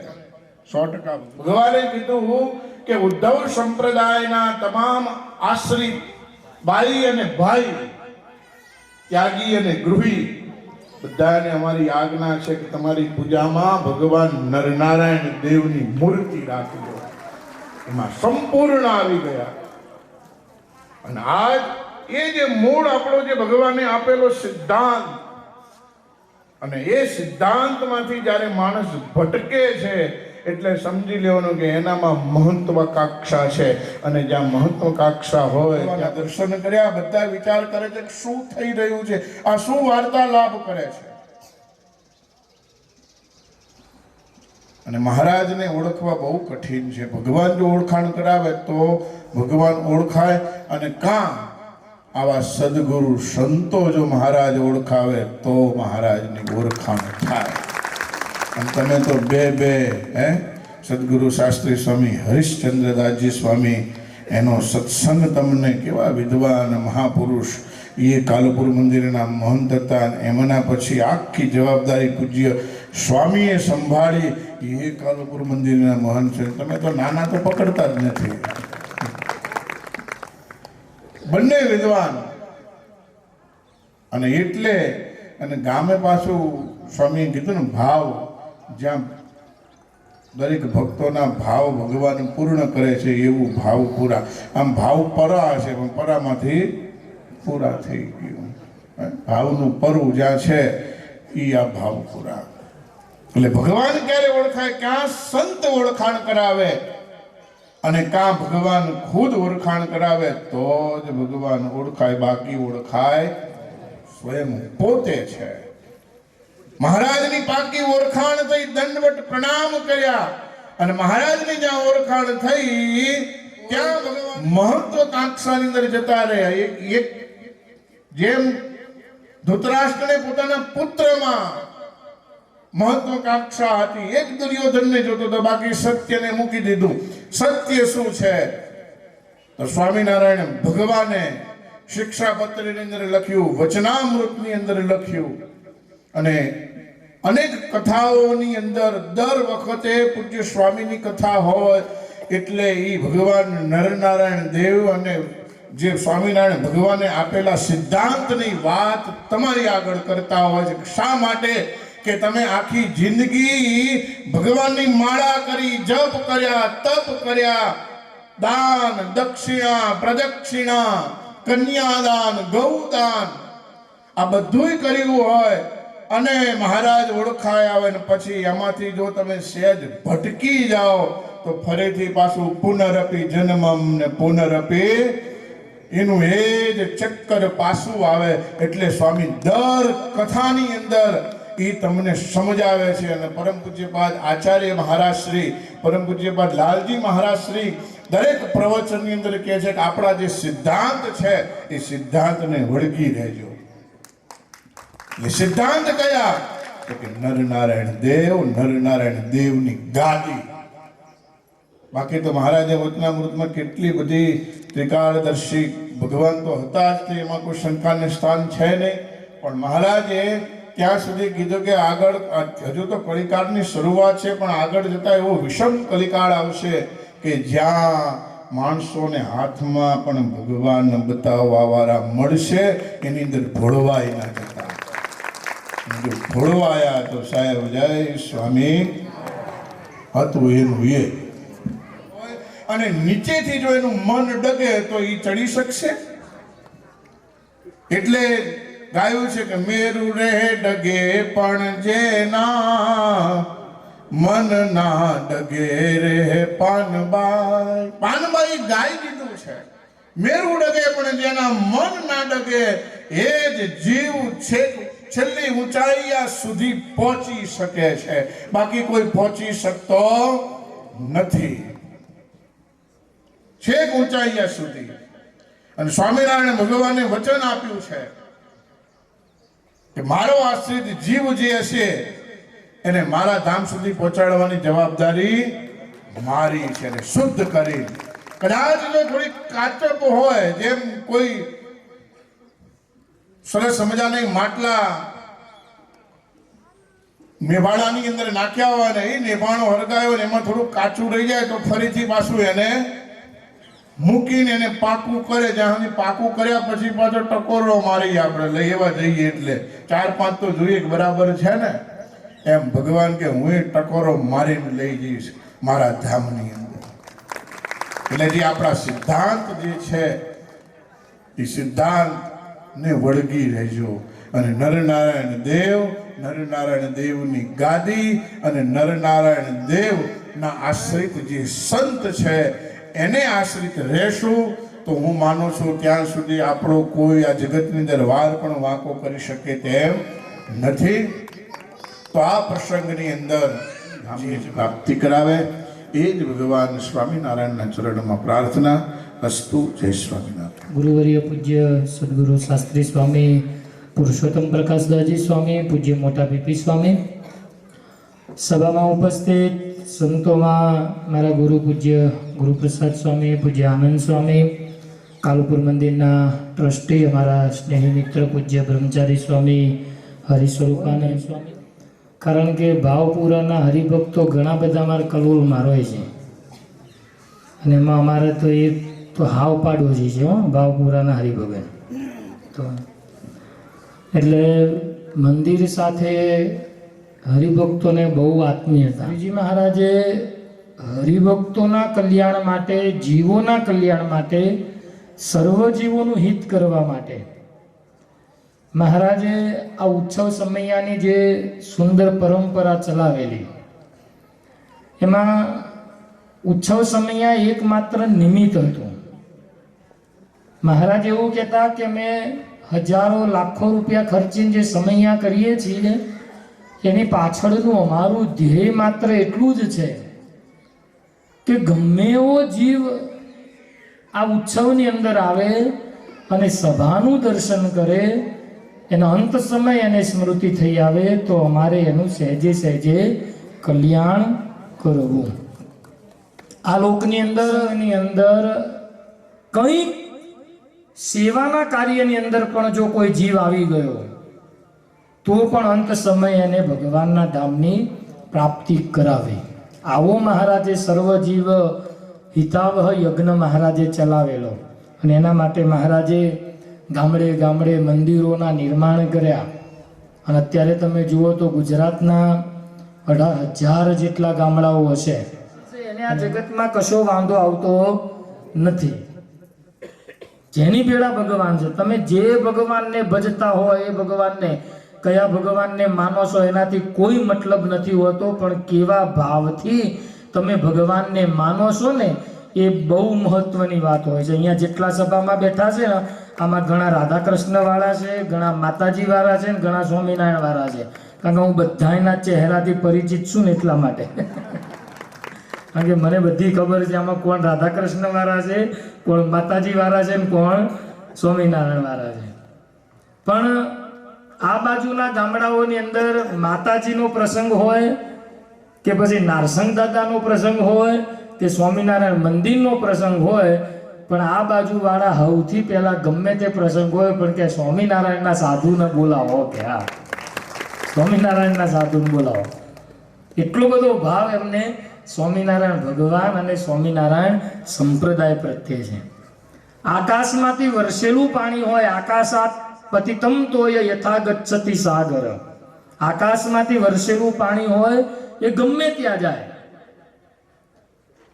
100% ભગવાને કીધું કે ઉદ્ધવ સંપ્રદાયના તમામ આશ્રિત બાઈ અને ભાઈ, ત્યાગી અને ગૃહી, બધાને અમારી આજ્ઞા છે કે તમારી પૂજામાં ભગવાન નરનારાયણ દેવની મૂર્તિ રાખજો. એમાં સંપૂર્ણ આવી ગયા. અને આજ એ જે મૂળ આપણો જે ભગવાને આપેલો સિદ્ધાંત, અને એ સિદ્ધાંતમાંથી જ્યારે માણસ ભટકે છે એટલે સમજી લેવાનું કે એનામાં મહત્વાકાંક્ષા છે. અને જ્યાં મહત્વાકાંક્ષા હોય ત્યાં દર્શન કર્યા બધા વિચાર કરે છે કે શું થઈ રહ્યું છે, આ શું વાર્તાલાપ કરે છે. અને મહારાજને ઓળખવા બહુ કઠિન છે. ભગવાન જો ઓળખાણ કરાવે તો ભગવાન ઓળખાય. અને કાં આવા સદગુરુ સંતો જો મહારાજ ઓળખાવે તો મહારાજની ઓળખાણ થાય. અને તમે તો બે સદગુરુ શાસ્ત્રી સ્વામી હરિશ્ચંદ્રદાસજી સ્વામી એનો સત્સંગ તમને કેવા વિદ્વાન મહાપુરુષ, એ કાલુપુર મંદિરના મહંત હતા. એમના પછી આખી જવાબદારી પૂજ્ય સ્વામીએ સંભાળી. એ કાલુપુર મંદિરના મહંત છે. તમે તો નાના તો પકડતા જ નથી. બંને વિદ્વાન. અને એટલે અને ગામે પાછું સ્વામીએ કીધું ને ભાવ, જ્યાં દરેક ભક્તોના ભાવ ભગવાન પૂર્ણ કરે છે એવું ભાવ પૂરા. આમ ભાવ પરા છે પણ પરામાંથી પૂરા થઈ ગયું. ભાવનું પરવું જ્યાં છે એ આ ભાવ પૂરા. એટલે ભગવાન ક્યારે ઓળખાય? ક્યાં સંત ઓળખાણ કરાવે અને કાં ભગવાન ખુદ ઓળખાણ કરાવે તો જ ભગવાન ઓળખાય. બાકી ઓળખાય સ્વયં પોતે છે. મહારાજની પાકી ઓળખાણ થઈ, દંડવટ પ્રણામ કર્યા. અને મહારાજની જ્યાં ઓળખાણ થઈ ત્યાં ભગવાન મહત્વાકાંક્ષાની અંદર જતા રહ્યા. એક જેમ ધૃતરાષ્ટ્રને પોતાના પુત્રમાં મહત્વાકાંક્ષા હતી, એક દુર્યોધનને જોતો તો બાકી સત્યને મૂકી દીધું. સત્ય શું છે તો સ્વામિનારાયણ ભગવાને શિક્ષાપત્રની અંદર લખ્યું, વચનામૃતની અંદર લખ્યું. અને અનેક કથાઓની અંદર દર વખતે પૂજ્ય સ્વામીની કથા હોય એટલે એ ભગવાન નરનારાયણ દેવ અને જે સ્વામિનારાયણ ભગવાને આપેલા સિદ્ધાંતની વાત તમારી આગળ કરતા હોય છે. શા માટે? કે તમે આખી જિંદગી ભગવાનની માળા કરી, જપ કર્યા, તપ કર્યા, દાન, દક્ષિણા, પ્રદક્ષિણા, કન્યાદાન, ગૌદાન આ બધુંય કર્યું હોય અને મહારાજ ઓળખાય આવે ને પછી એમાંથી જો તમે સહેજ ભટકી જાઓ તો ફરીથી પાછું પુનરપી જન્મમ ને પુનરપી એનું એ જ ચક્કર પાછું આવે. એટલે સ્વામી દર કથાની અંદર એ તમને સમજાવે છે. અને પરમ પૂજ્યપાદ આચાર્ય મહારાજ શ્રી, પરમ પૂજ્યપાદ લાલજી મહારાજ શ્રી દરેક પ્રવચનની અંદર કહે છે કે આપણા જે સિદ્ધાંત છે એ સિદ્ધાંતને વળગી રહેજો. એ સિદ્ધાંત કયા? કે નરનારાયણ દેવની ગાદી. બાકી તો મહારાજે વચનામૃતમાં કેટલી બધી ત્રિકાળદર્શી ભગવાન તો હતા જ, એમાં કોઈ શંકાને સ્થાન છે નહીં. પણ મહારાજે ત્યાં સુધી કીધું કે આગળ હજુ તો કલિકાળની શરૂઆત છે, પણ આગળ જતા એવો વિષમ કલિકાળ આવશે કે જ્યાં માણસોને હાથમાં પણ ભગવાન બતાવવા વાળા મળશે. એની અંદર ભોળવાય ના જતા. જો ભોળવાયા તો સાહેબ જય સ્વામી હતું એનું એ. અને નીચેથી જો એનું મન ડગે તો એ ચડી શકશે. એટલે ગાયું છે કે મેરુ રે ડગે પણ જેના મન ના ડગે રે પાનબાઈ. પાનબાઈ ગાઈ દીધું છે. મેરુ ડગે પણ જેના મન ના ડગે એ જ જીવ છે છેલ્લી ઊંચાઈયા સુધી પહોંચી શકે છે. બાકી કોઈ પહોંચી શકતો નથી છેક ઊંચાઈયા સુધી. અને સ્વામિનારાયણ ભગવાને વચન આપ્યું છે કે મારો આશ્રિત જીવ જે હશે એને મારા ધામ સુધી પહોંચાડવાની જવાબદારી મારી છે. અને શુદ્ધ કરી કદાચ જો થોડી કાચપ હોય, જેમ કોઈ સરસ મજાના માટલા મેભાણાની અંદર નાખ્યા હોય ને એ નેભાણો હરગાયો ને એમાં થોડું કાચું રહી જાય તો ફરીથી પાછું એને મૂકીને એને પાકું કરે, જ્યાં સુધી પાકું કર્યા પછી પાછો ટકોરો મારી આપણે લઈ એવા જઈએ, એટલે 4-5 તો જોઈએ કે બરાબર છે ને, એમ ભગવાન કે હું એ ટકોરો મારીને લઈ જઈશ મારા ધામની અંદર. એટલે જે આપણા સિદ્ધાંત જે છે એ સિદ્ધાંતને વળગી રહેજો. અને નરનારાયણ દેવની ગાદી અને નરનારાયણ દેવના આશ્રિત જે સંત છે એને આશ્રિત રહેશું તો હું માનું છું ત્યાં સુધી આપણો કોઈ આ જગતની અંદર વાર પણ વાંકો કરી શકે તેમ નથી. તો આ પ્રસંગની અંદર જે પ્રાપ્તિ કરાવે એ જ ભગવાન સ્વામિનારાયણના ચરણમાં પ્રાર્થના. અસ્તુ. જય સ્વામિનારાયણ. ગુરુવર્ય પૂજ્ય સદગુરુ શાસ્ત્રી સ્વામી પુરુષોત્તમ પ્રકાશદાસજી સ્વામી, પૂજ્ય મોટા પીપી સ્વામી, સભામાં ઉપસ્થિત સંતોમાં મારા ગુરુ પૂજ્ય ગુરુપ્રસાદ સ્વામી, પૂજ્ય આનંદ સ્વામી, કાલુપુર મંદિરના ટ્રસ્ટી, અમારા સ્નેહી મિત્ર પૂજ્ય બ્રહ્મચારી સ્વામી, હરિસ્વરૂપાનંદ સ્વામી. કારણ કે ભાવપુરાના હરિભક્તો ઘણા બધા અમારા કલોલમાં રહે છે અને એમાં અમારે તો એક તો હાવ પાડોશી છે ભાવપુરાના હરિભગત. તો એટલે મંદિર સાથે હરિભક્તોને બહુ આત્મીયતા. શ્રીજી મહારાજે હરિભક્તોના કલ્યાણ માટે, જીવોના કલ્યાણ માટે, સર્વ જીવોનું હિત કરવા માટે મહારાજે આ ઉત્સવ સમયાની જે સુંદર પરંપરા ચલાવેલી, એમાં ઉત્સવ સમયા એકમાત્ર નિમિત્ત હતું. મહારાજ એવું કહેતા કે મેં હજારો લાખો રૂપિયા ખર્ચીને જે સમયા કરીએ છીએ એની પાછળનું અમારું ધ્યેય માત્ર એટલું જ છે કે ગમે એવો જીવ આ ઉત્સવની અંદર આવે અને સભાનું દર્શન કરે, એનો અંત સમય અને સ્મૃતિ થઈ આવે તો અમારે એનું સહેજે સહેજે કલ્યાણ કરવું. આ લોકની અંદર કંઈક સેવાના કાર્યની અંદર પણ જો કોઈ જીવ આવી ગયો તો પણ અંત સમય એને ભગવાનના ધામની પ્રાપ્તિ કરાવે. આવો મહારાજે સર્વજીવ હિતાવહ યજ્ઞ મહારાજે ચલાવેલો અને એના માટે મહારાજે ગામડે ગામડે મંદિરોના નિર્માણ કર્યા. અને અત્યારે તમે જુઓ તો ગુજરાતના 18,000 જેટલા ગામડાઓ હશે. એને આ જગતમાં કશો વાંધો આવતો નથી. જેની ભેળા ભગવાન છે, તમે જે ભગવાનને ભજતા હોય એ ભગવાનને, કયા ભગવાનને માનો છો એનાથી કોઈ મતલબ નથી હોતો, પણ કેવા ભાવથી તમે ભગવાનને માનો છો ને એ બહુ મહત્વની વાત હોય છે. અહીંયા જેટલા સભામાં બેઠા છે ને આમાં ઘણા રાધા કૃષ્ણ વાળા છે, ઘણા માતાજી વાળા છે, ઘણા સ્વામિનારાયણ વાળા છે. કારણ કે હું બધાના ચહેરાથી પરિચિત છું ને એટલા માટે. કારણ કે મને બધી ખબર છે આમાં કોણ રાધા કૃષ્ણ વાળા છે, કોણ માતાજી વાળા છે ને કોણ સ્વામિનારાયણ વાળા છે. પણ આ બાજુના ગામડાઓની અંદર માતાજીનો પ્રસંગ હોય કે પછી નારસંગ દાદાનો પ્રસંગ હોય કે સ્વામિનારાયણ મંદિરનો પ્રસંગ હોય, પણ આ બાજુ વાળા સૌથી પહેલા ગમે તે પ્રસંગ હોય પણ કે સ્વામિનારાયણના સાધુને બોલાવો, કે હા સ્વામિનારાયણના સાધુને બોલાવો. એટલો બધો ભાવ એમને સ્વામિનારાયણ ભગવાન અને સ્વામિનારાયણ સંપ્રદાય પ્રત્યે છે. આકાશમાંથી વરસેલું પાણી હોય, આકાશાત પતિતમ તોય યથા ગચ્છતિ સાગર. આકાશમાંથી વરસેલું પાણી હોય એ ગમે ત્યાં જાય,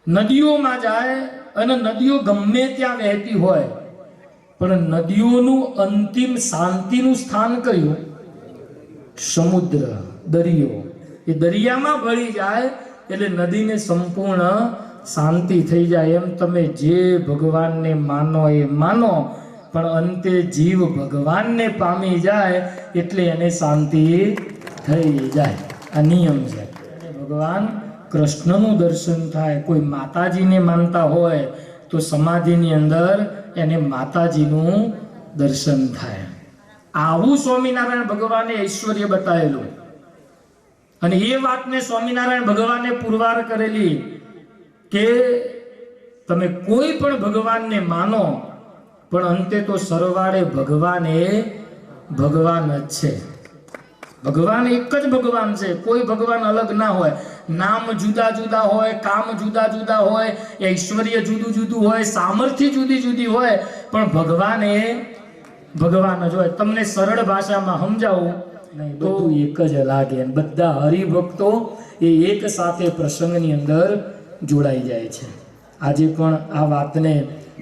નદીઓમાં જાય અને નદીઓ ગમે ત્યાં વહેતી હોય, પણ નદીઓનું અંતિમ શાંતિનું સ્થાન કયું? સમુદ્ર, દરિયો. એ દરિયામાં ભળી જાય એટલે નદીને સંપૂર્ણ શાંતિ થઈ જાય. એમ તમે જે ભગવાનને માનો એ માનો, પણ અંતે જીવ ભગવાનને પામી જાય એટલે એને શાંતિ થઈ જાય. આ નિયમ છે. ભગવાન કૃષ્ણનું દર્શન થાય. કોઈ માતાજીને માનતા હોય તો સમાધિની અંદર એને માતાજીનું દર્શન થાય. આવું સ્વામિનારાયણ ભગવાને ઐશ્વર્ય બતાવેલું અને એ વાતને સ્વામિનારાયણ ભગવાને પુરવાર કરેલી કે તમે કોઈ પણ ભગવાનને માનો, પણ અંતે તો સરવાળે ભગવાન એ ભગવાન જ છે. ભગવાન એક જ ભગવાન છે, કોઈ ભગવાન અલગ ના હોય. નામ જુદા જુદા હોય, કામ જુદા જુદા હોય, ઐશ્વર્ય જુદું જુદું હોય, સામર્થ્ય જુદી જુદી હોય, પણ ભગવાન એ ભગવાન જ હોય. તમને સરળ ભાષામાં સમજાવું નહીં, બધું એક જ લાગે. બધા હરિભક્તો એ એક સાથે પ્રસંગની અંદર જોડાઈ જાય છે. આજે પણ આ વાતને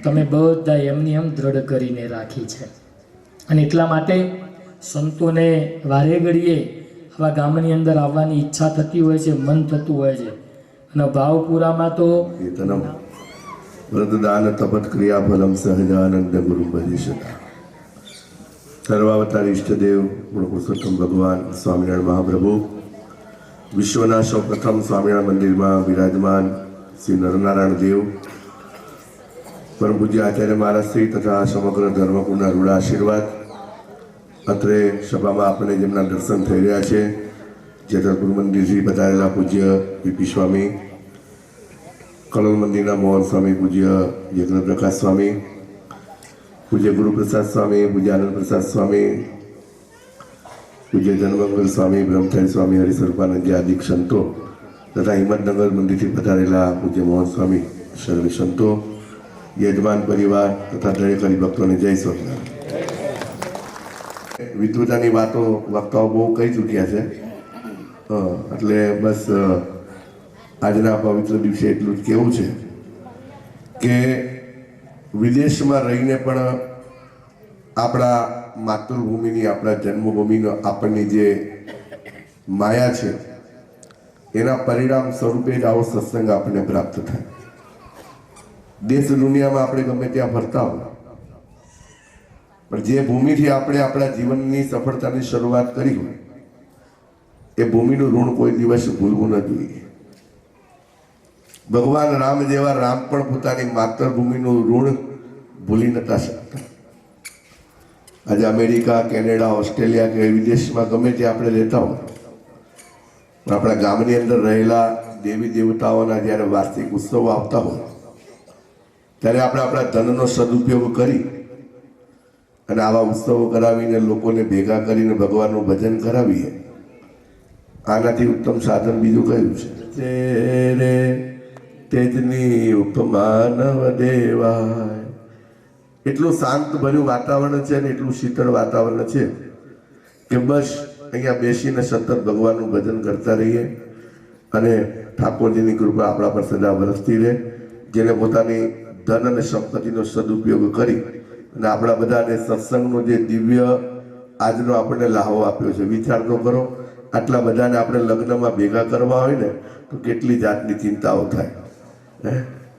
તમે બધા એમની એમ દ્રઢ કરીને રાખી છે. અને એટલા માટે સંતોને વારે ઘડીએ આવા ગામની અંદર આવવાની ઈચ્છા થતી હોય છે, મન થતું હોય છે. અને ભાવપુરામાં તો વ્રતદાન તપત ક્રિયાફલમ સહજાનંદ ગુરુ ભજિષ્યતા. સર્વાવતાર ઈષ્ટદેવ પુરુષોત્તમ ભગવાન સ્વામિનારાયણ મહાપ્રભુ વિશ્વના સૌ પ્રથમ સ્વામિનારાયણ મંદિરમાં વિરાજમાન શ્રી નરનારાયણ દેવ પરમ પૂજ્ય આચાર્ય મહારાજ શ્રી તથા સમગ્ર ધર્મકુળના રૂડા આશીર્વાદ. અત્રે સભામાં આપણે જેમના દર્શન થઈ રહ્યા છે, જેતરપુર મંદિરથી પધારેલા પૂજ્ય પીપી સ્વામી, કલોલ મંદિરના મોહન સ્વામી, પૂજ્ય યજ્ઞ પ્રકાશ સ્વામી, પૂજ્ય ગુરુપ્રસાદ સ્વામી, પૂજ્ય આનંદ પ્રસાદ સ્વામી, પૂજ્ય જનમંગલ સ્વામી, બ્રહ્મચારી સ્વામી, હરિસ્વરૂપાનંદજી આદિ સંતો તથા હિંમતનગર મંદિરથી પધારેલા પૂજ્ય મોહન સ્વામી, સર્વે સંતો, યજમાન પરિવાર તથા દરેક હરિભક્તોને જય સ્વામિનારાયણ. વિદ્વતાની વાતો વક્તાઓ બહુ કહી ચૂક્યા છે, એટલે બસ આજના પવિત્ર દિવસે એટલું જ કહેવું છે કે વિદેશમાં રહીને પણ આપણા માતૃભૂમિની, આપણા જન્મભૂમિનો આપણની જે માયા છે એના પરિણામ સ્વરૂપે જ આવો સત્સંગ આપણને પ્રાપ્ત થાય. દેશ દુનિયામાં આપણે ગમે ત્યાં ફરતા હોય, પણ જે ભૂમિથી આપણે આપણા જીવનની સફળતાની શરૂઆત કરી હોય એ ભૂમિનું ઋણ કોઈ દિવસ ભૂલવું ન જોઈએ. ભગવાન રામ જેવા રામ પણ પોતાની માતૃભૂમિનું ઋણ ભૂલી નતા શકતા. આજે અમેરિકા, કેનેડા, ઓસ્ટ્રેલિયા કે વિદેશમાં ગમે ત્યાં આપણે રહેતા હોય, પણ આપણા ગામની અંદર રહેલા દેવી દેવતાઓના જ્યારે વાર્ષિક ઉત્સવો આવતા હોય ત્યારે આપણે આપણા ધનનો સદુપયોગ કરી અને આવા ઉત્સવો કરાવીને લોકોને ભેગા કરીને ભગવાનનું ભજન કરાવીએ. આનાથી ઉત્તમ સાધન બીજું કયું છે? રે તેજની ઉપમા નવ દેવાય. એટલું શાંત ભર્યું વાતાવરણ છે ને એટલું શીતળ વાતાવરણ છે કે બસ અહીંયા બેસીને સતત ભગવાનનું ભજન કરતા રહીએ અને ઠાકોરજીની કૃપા આપણા પર સદા વરસતી રહે. જેને પોતાની ધન અને સંપત્તિનો સદુપયોગ કરી અને આપણા બધાને સત્સંગનો જે દિવ્ય આજનો આપણને લાહો આપ્યો છે, વિચાર તો કરો. આટલા બધાને આપણે લગ્નમાં ભેગા કરવા હોય ને તો કેટલી જાતની ચિંતાઓ થાય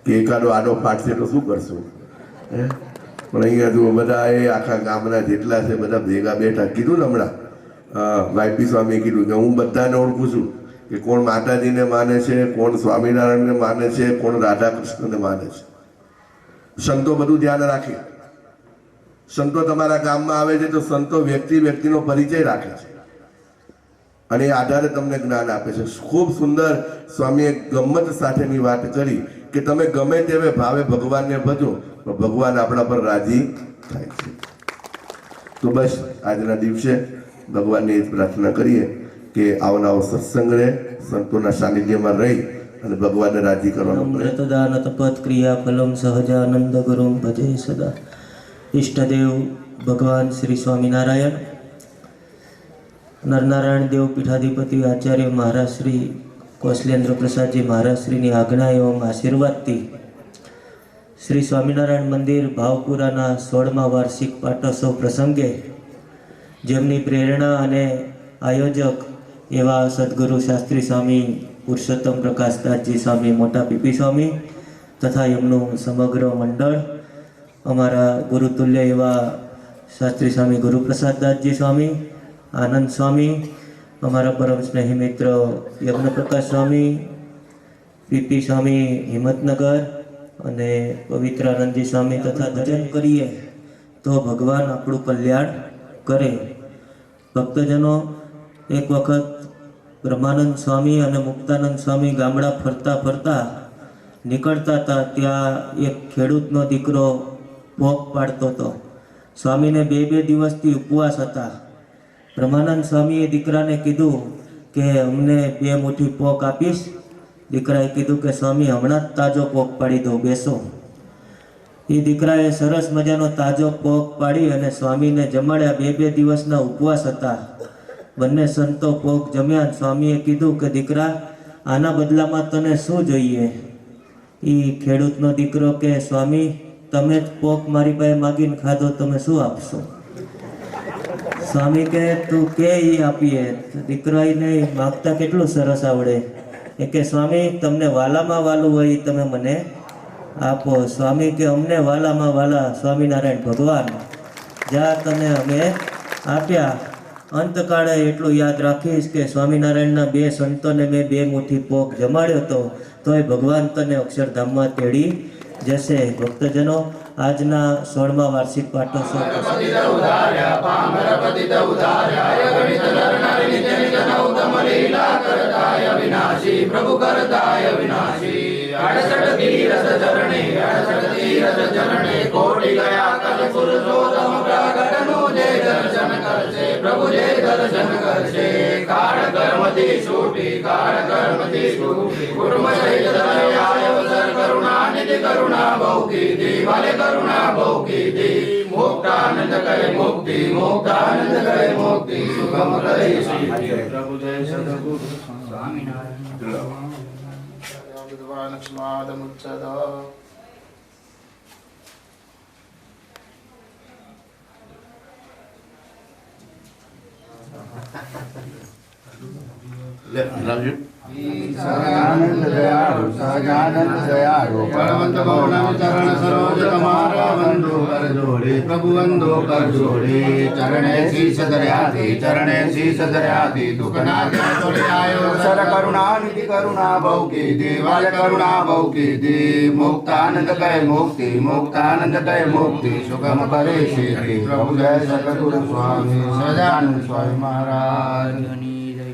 કે એકાદો આડો ફાટશે તો શું કરશું. પણ અહીંયા જુઓ, બધા એ આખા ગામના જેટલા છે બધા ભેગા બેઠા. કીધું ને હમણાં વાયપી સ્વામીએ કીધું કે હું બધાને ઓળખું છું કે કોણ માતાજીને માને છે, કોણ સ્વામિનારાયણને માને છે, કોણ રાધા કૃષ્ણને માને છે. સંતો બધું ધ્યાન રાખે. સંતો તમારા ગામમાં આવે છે તો સંતો વ્યક્તિનો પરિચય રાખે છે અને એ આધારે તમને જ્ઞાન આપે છે. ખૂબ સુંદર સ્વામીએ ગમ્મત સાથેની વાત કરી કે તમે ગમે તેવે ભાવે ભગવાનને ભજો, પણ ભગવાન આપણા પર રાજી થાય છે. તો બસ આજના દિવસે ભગવાનની એ જ પ્રાર્થના કરીએ કે આવો નવો સત્સંગ રહે, સંતોના સાનિધ્યમાં રહી અને ભગવાનને રાજી કરવાનો વ્રતદાન તપત ક્રિયા ફલમ સહજાનંદ ગુરુ ભજે સદા. ઈષ્ટદેવ ભગવાન શ્રી સ્વામિનારાયણ, નરનારાયણ દેવ પીઠાધિપતિ આચાર્ય મહારાજ શ્રી કૌશલેન્દ્ર પ્રસાદજી મહારાજ શ્રીની આજ્ઞા એવં આશીર્વાદથી શ્રી સ્વામિનારાયણ મંદિર ભાવપુરાના 16મા વાર્ષિક પાટોત્સવ પ્રસંગે જેમની પ્રેરણા અને આયોજક એવા સદગુરુ શાસ્ત્રી સ્વામી પુરુષોત્તમ પ્રકાશદાસજી સ્વામી, મોટા પીપી સ્વામી તથા એમનું સમગ્ર મંડળ, અમારા ગુરુતુલ્ય એવા શાસ્ત્રી સ્વામી ગુરુપ્રસાદદાસજી સ્વામી, આનંદ સ્વામી, અમારા પરમ સ્નેહી મિત્ર યજ્ઞપ્રકાશ સ્વામી, પીપી સ્વામી હિંમતનગર અને પવિત્રાનંદજી સ્વામી તથા ભજન કરીએ તો ભગવાન આપણું કલ્યાણ કરે. ભક્તજનો, એક વખત બ્રહ્માનંદ સ્વામી અને મુક્તાનંદ સ્વામી ગામડા ફરતા ફરતા નીકળતા હતા. ત્યાં એક ખેડૂતનો દીકરો ભોગ પાડતો હતો. સ્વામીને બે દિવસથી ઉપવાસ હતા. બ્રહ્માનંદ સ્વામીએ દીકરાને કીધું કે અમને 2 મુઠ્ઠી પોક આપીશ? દીકરાએ કીધું કે સ્વામી હમણાં જ તાજો પોક પાડી દઉં, બેસો. એ દીકરાએ સરસ મજાનો તાજો પોક પાડી અને સ્વામીને જમાડ્યા. 2 દિવસના ઉપવાસ હતા. બંને સંતો પોક જમ્યા. સ્વામીએ કીધું કે દીકરા, આના બદલામાં તને શું જોઈએ? એ ખેડૂતનો દીકરો કે સ્વામી, તમે જ પોક મારી પાસે માગીને ખાધો, તમે શું આપશો? સ્વામી કે તું કે એ આપીએ. દીકરાને માગતા કેટલું સરસ આવડે. એ કે સ્વામી, તમને વાલામાં વાલું હોય તમે મને આપો. સ્વામી કે અમને વાલામાં વાલા સ્વામિનારાયણ ભગવાન, જ્યાં તને અમે આપ્યા. અંતકાળે એટલું યાદ રાખીશ કે સ્વામિનારાયણના 2 સંતોને મેં 2 મુઠ્ઠી પોક જમાડ્યો હતો, તોય ભગવાન તને અક્ષરધામમાં તેડી જશે. ભક્તજનો, આજના 16મા વાર્ષિક પાટોત્સવ પ્રભુ કરતાય વિનાશી 68 તીરથ ચરણે કોટી ગયા કલ પુરુષોત્તમ પ્રગટ નું જે દર્શન કરશે, પ્રભુ જે દર્શન કરશે. કાળ કર્મથી છૂટી કુટુંબ સહિત આય અવસર કરુણા નિધિ કરુણા બહુ કીધી, વાલે કરુણા બહુ કીધી. મુક્તાનંદ કહે મુક્તિ, મુક્તાનંદ કહે મુક્તિ, સુગમ કરે સિદ્ધિ. પ્રભુ જય સદગુરુ સ્વામિનારાયણ. સહજાનંદ દયાળુ પરમંત ગૌરવ ચરણ સરોજ તમારા વંદો કર જોડે, પ્રભુ વંદો કર જોડે. ચરણે શીશ ધર્યાથી દુઃખ ના છોડે આયો સર કરુણા નિધિ કરુણા બહુ કીધી, વાલ કરુણા બહુ કીધી. મુક્તાનંદ કહે મુક્તિ, મુક્તાનંદ કહે મુક્તિ, સુગમ કરે સિદ્ધિ. પ્રભુ જય સદગુરુ સ્વામી સહજાનંદ સ્વામી મહારાજની જય.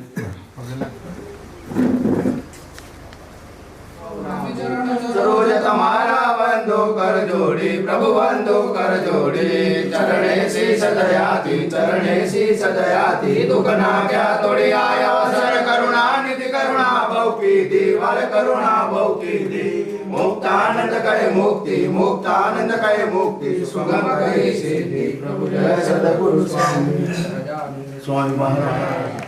સરોજ તમારા વંદો કર જોડી, પ્રભુ વંદો કર જોડી. ચરણે શીશ દયાથી દુઃખ ના ગયા તોડી આયા સર કરુણા નિધિ કરુણા બહુ કીધી, વાલ કરુણા બહુ કીધી. મુક્તાનંદ કહે મુક્તિ, મુક્તાનંદ કહે મુક્તિ, સુગમ કરી સિદ્ધિ. પ્રભુ જય સદગુરુ સ્વામી સ્વામી મહારાજ.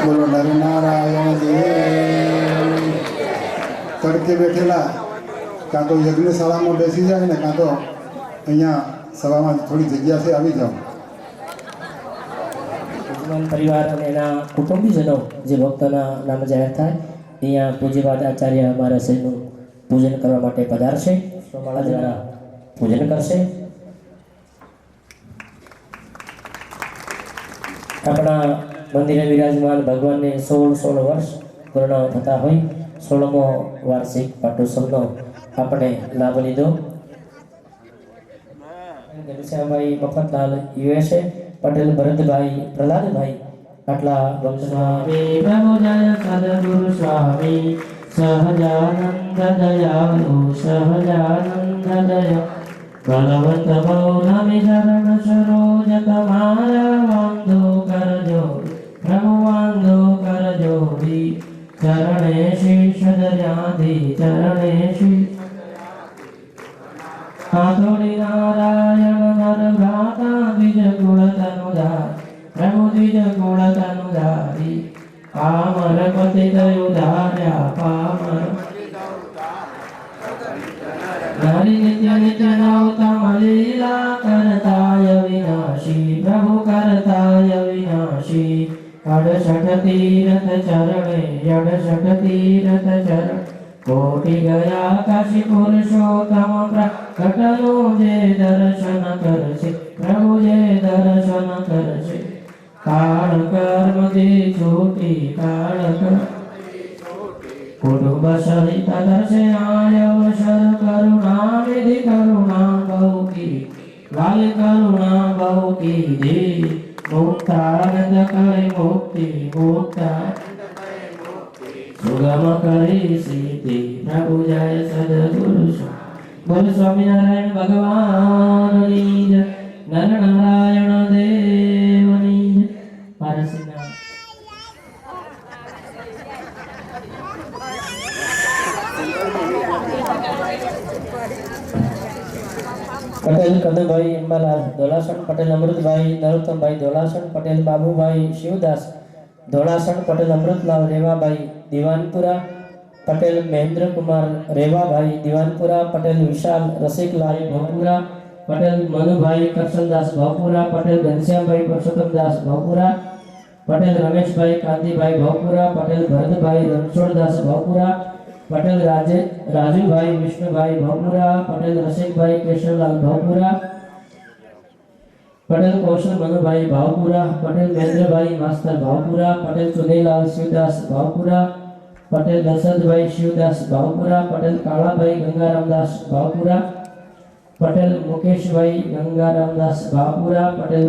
બોલો નરનારાયણ દેવ. તડકે બેઠેલા કાં તો યજ્ઞશાળામાં બેસી જાય ને કાં તો અહીંયા સભામાં થોડી જગ્યા છે, આવી જાઓ. પરિવાર અને એના કુટુંબીજનો જે ભક્તોના નામ જાહેર થાય અહીંયા પૂજ્યપાદ આચાર્ય અમારા શહેરનું પૂજન કરવા માટે પધારશે. સોમાળા દ્વારા પૂજન કરશે. આપણા મંદિરે વિરાજમાન ભગવાનને 16 વર્ષ પૂર્ણ થતા હોય 16મો વાર્ષિક પાટોત્સવનો આપણે લાભ લીધો. ઘનશ્યામભાઈ મફતલાલ USA, પટેલ ભરતભાઈ, પ્રહલાદભાઈ, આટલા સ્વામી પ્રભુ જય સદગુરુ સ્વામી સહજાનંદ દયાળુ સહજાનંદ દયા બલવંત પૌર્ણમી શરણ સરોજ તમારા વંદો કરજો, પ્રભુ વંદો કરજો. ચરણે શીશ ધર્યાથી ચરણે શીશ આથોડી નારાયણ નર ભ્રાતા દ્વિજ ગુણ તનુધાર, પ્રભુ દ્વિજ ગુણ તનુધારી. પામર પતિત ઉધાર્યા પામર હરિ નિત્ય નિત્ય નૌતમ લીલા કરતાય વિનાશી, પ્રભુ કરતાય વિનાશી. 68 તીરથ ચરણે 68 તીરથ ચરણ કોટી ગયા કાશી પુરુષોત્તમ પ્રગટનું જે દર્શન કરશે, પ્રભુ જે દર્શન કરશે. કાળ કર્મથી છૂટી કુટુંબ સહિત દર્શે આય અવસર કરુણા નિધિ કરુણા બહુ કી, વાલ કરુણા બહુ કીધી. મુક્તાનંદ કહે મુક્તિ, મુક્તા સુગમ કરી સિદ્ધિ પ્રભુ જય સદગુરુ બોલ સ્વામિનારાયણ ભગવાનની જય નર નારાયણ દેવની જય પારસીના પટેલ કદમભાઈ અંબાલાલ ધોલાસણ, પટેલ અમૃતભાઈ નરોત્તમભાઈ ધોલાસણ, પટેલ બાબુભાઈ શિવદાસ ધોલાસણ, પટેલ અમૃતલાલ રેવાભાઈ દિવાનપુરા, પટેલ મહેન્દ્રકુમાર રેવાભાઈ દિવાનપુરા, પટેલ વિશાલ રસિકલાલ ભવપુરા, પટેલ મનુભાઈ કરશનદાસ ભવપુરા, પટેલ ઘનશ્યામભાઈ પરસોત્તમદાસ ભવપુરા, પટેલ રમેશભાઈ કાંતિભાઈ ભવપુરા, પટેલ ભરતભાઈ રણછોડદાસ ભવપુરા, પટેલ રાજુભાઈ વિષ્ણુભાઈ ભવપુરા, પટેલ રસિકભાઈ કેશવલાલ ભવપુરા, પટેલ કૌશલ મનુભાઈ ભાવપુરા, પટેલ મહેન્દ્રભાઈ માસ્તર ભાવપુરા, પટેલ સુનીલાલ શિવદાસ ભાવપુરા, પટેલ દશરથભાઈ શિવદાસ ભાવપુરા, પટેલ કાળાભાઈ ગંગારામદાસ ભાવપુરા, પટેલ મુકેશભાઈ ગંગારામદાસ ભાવપુરા, પટેલ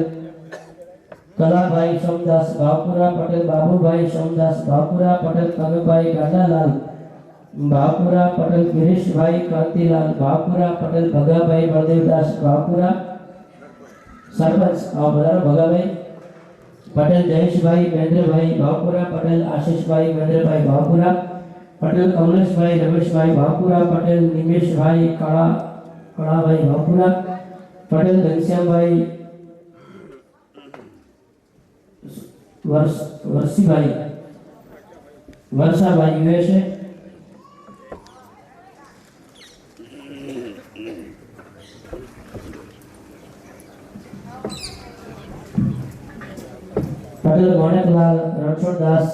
કલાભાઈ સોમદાસ ભાવપુરા, પટેલ બાબુભાઈ સોમદાસ ભાવપુરા, પટેલ કનુભાઈ ગાંડાલાલ ભાવપુરા, પટેલ ગિરીશભાઈ કાંતિલાલ ભાવપુરા, પટેલ ભગાભાઈ બળદેવદાસ ભાવપુરા, સરપંચ બધાનો ભગાભાઈ, પટેલ જયેશભાઈ મહેન્દ્રભાઈ ભાવપુરા, પટેલ આશીષભાઈ મહેન્દ્રભાઈ ભાવપુરા, પટેલ કમલેશભાઈ રમેશભાઈ ભાવપુરા, પટેલ નિમેશભાઈ કળાભાઈ ભાવપુરા, પટેલ ઘનશ્યામભાઈ વર્ષાભાઈ યુએસએ, પટેલ ગોણેકલાલ રણછોડદાસ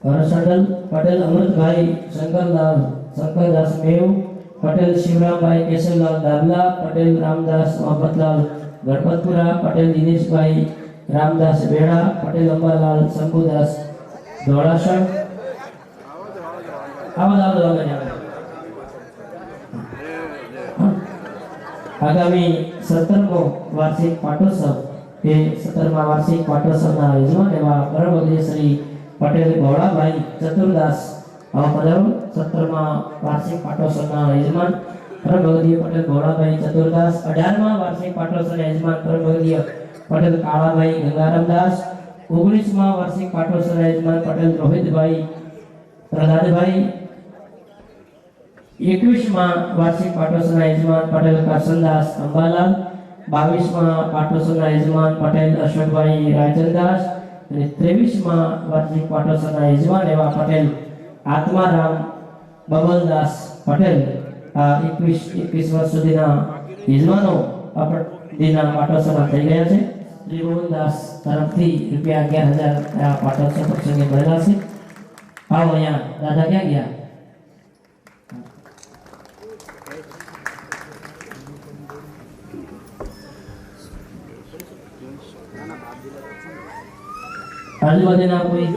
હરસંડલ, પટેલ અમૃતભાઈ શંકરદાસ મેવ, પટેલ શિવરામભાઈ કેશવલાલ દાદલા, પટેલ રામદાસ મોહમ્મદલાલ ગણપતપુરા, પટેલ દિનેશભાઈ રામદાસ બેડા, પટેલ અંબાલાલ શંભુદાસ ધોળાસણ. આગામી 17મો વાર્ષિક પાટોત્સવ એ 17મા વાર્ષિક પાટોત્સવના આયોજન એવા પરમપૂજ્ય શ્રી પટેલ ગોળાભાઈ ચતુરદાસ 17મા વાર્ષિક પાટોત્સવના યજમાન પરમપૂજ્ય પટેલ ગોળાભાઈ ચતુરદાસ, 18મા વાર્ષિક પાટોત્સવના યજમાન પરમપૂજ્ય પટેલ કાળાભાઈ ગંગારામદાસ, 19મા વાર્ષિક પાટોત્સવના યજમાન પટેલ રોહિતભાઈ પ્રહલાદભાઈ, 21મા વાર્ષિક પાટોત્સવના યજમાન પટેલ કરશનદાસ અંબાલાલ, 22મા પાટોત્સવના યજમાન પટેલ અશોકભાઈ રાજનદાસ અને 23મા વાર્ષિક પાટોત્સવના યજમાન એવા પટેલ આત્મારામ બબલદાસ પટેલ. આ 21 વર્ષ સુધીના યજમાનો આપણા પાટોત્સવમાં થઈ ગયા છે. શ્રી મોહનદાસ તરફથી ₹11,000 આ પાટોત્સવ પ્રસંગે મળેલા છે. આવો અહીંયા દાદા ક્યાં ગયા? આજુબાજુના કોઈ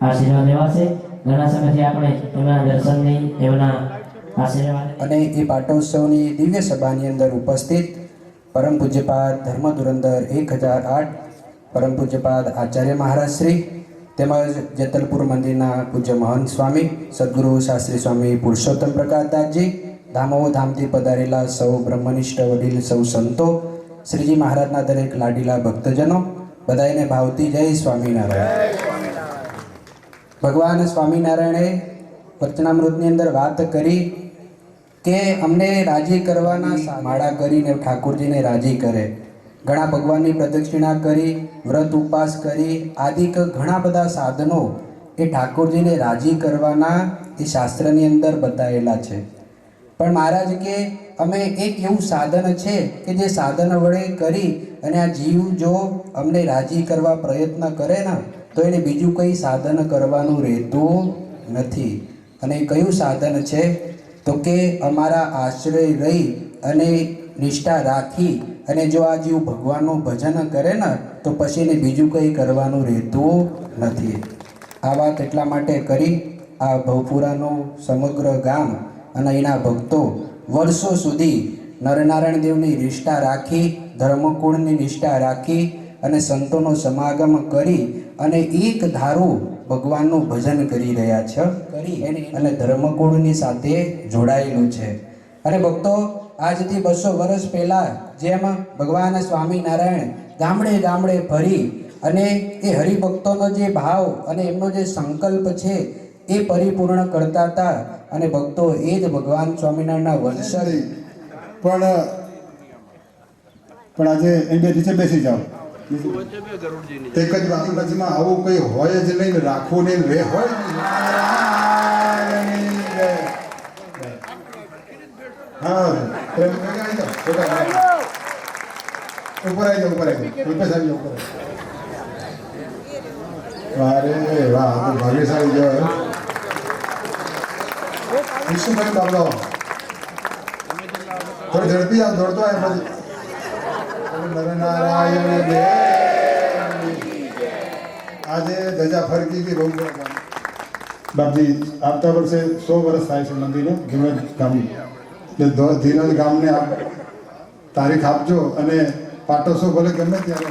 આશીર્વાદ લેવા છે. ઘણા સમયથી આપણે એમના દર્શનની એમના આશીર્વાદ અને એ પાટોત્સવની દિવ્ય સભાની અંદર ઉપસ્થિત પરમ પૂજ્યપાદ ધર્મ ધુરંધર 1008 પરમ પૂજ્યપાદ આચાર્ય મહારાજ શ્રી તેમજ જેતલપુર મંદિરના પૂજ્ય મહંત સ્વામી સદગુરુ શાસ્ત્રી સ્વામી પુરુષોત્તમ પ્રકાશદાસજી, ધામો ધામથી પધારેલા સૌ બ્રહ્મનિષ્ઠ વડીલ સૌ સંતો, શ્રીજી મહારાજના દરેક લાડીલા ભક્તજનો, બધાને ભાવતી જય સ્વામિનારાયણ. ભગવાન સ્વામિનારાયણે વચનામૃતની અંદર વાત કરી કે અમને રાજી કરવાના માળા કરીને ઠાકોરજીને રાજી કરે. ઘણા ભગવાનની પ્રદક્ષિણા કરી, વ્રત ઉપવાસ કરી, આદિક ઘણા બધા સાધનો એ ઠાકોરજીને રાજી કરવાના એ શાસ્ત્રની અંદર બતાવેલા છે. પણ મહારાજ કે અમે એક એવું સાધન છે કે જે સાધન વડે કરી અને આ જીવ જો અમને રાજી કરવા પ્રયત્ન કરે ને તો એને બીજું કંઈ સાધન કરવાનું રહેતું નથી. અને કયું સાધન છે? તો કે અમારા આશ્રય રહી અને નિષ્ઠા રાખી અને જો આ જીવ ભગવાનનું ભજન કરે ને તો પછી એને બીજું કંઈ કરવાનું રહેતું નથી. આ વાત એટલા માટે કરી આ ભવપુરાનું સમગ્ર ગામ અને એના ભક્તો વર્ષો સુધી નરનારાયણ દેવની નિષ્ઠા રાખી, ધર્મકુળની નિષ્ઠા રાખી અને સંતોનો સમાગમ કરી અને એક ધારું ભગવાનનું ભજન કરી રહ્યા છે અને ધર્મકુળની સાથે જોડાયેલું છે. અને ભક્તો આજથી 200 વર્ષ પહેલાં જેમ ભગવાન સ્વામિનારાયણ ગામડે ગામડે ફરી અને એ હરિભક્તોનો જે ભાવ અને એમનો જે સંકલ્પ છે એ પરિપૂર્ણ કરતા હતા અને ભક્તો એ જ ભગવાન સ્વામિનારાયણના વંશજ. પણ આજે એમને નીચે બેસી જાઓ. એક જ વાસુદાજીમાં આવું કંઈ હોય જ નહીં ને, રાખવું નહીં રે હોય. હા ઉપર આવી જાઓ, ઉપર આવી જાઓ, ઉપર. અરે વાહ, ભાગ્યશાળી જો વિષ્ણુભાઈ બાબલો થોડી ઝડપી આવ, દોડતો આવે પછી. નરનારાયણ આજે ધજા ફરકી ગઈ બહુ. બાપજી આવતા વર્ષે 100 વર્ષ થાય છે મંદિરને, ધીરજ ગામ. એટલે ધીરજ ગામને તારીખ આપજો અને પાટોત્સવ ભલે ગમે ત્યારે.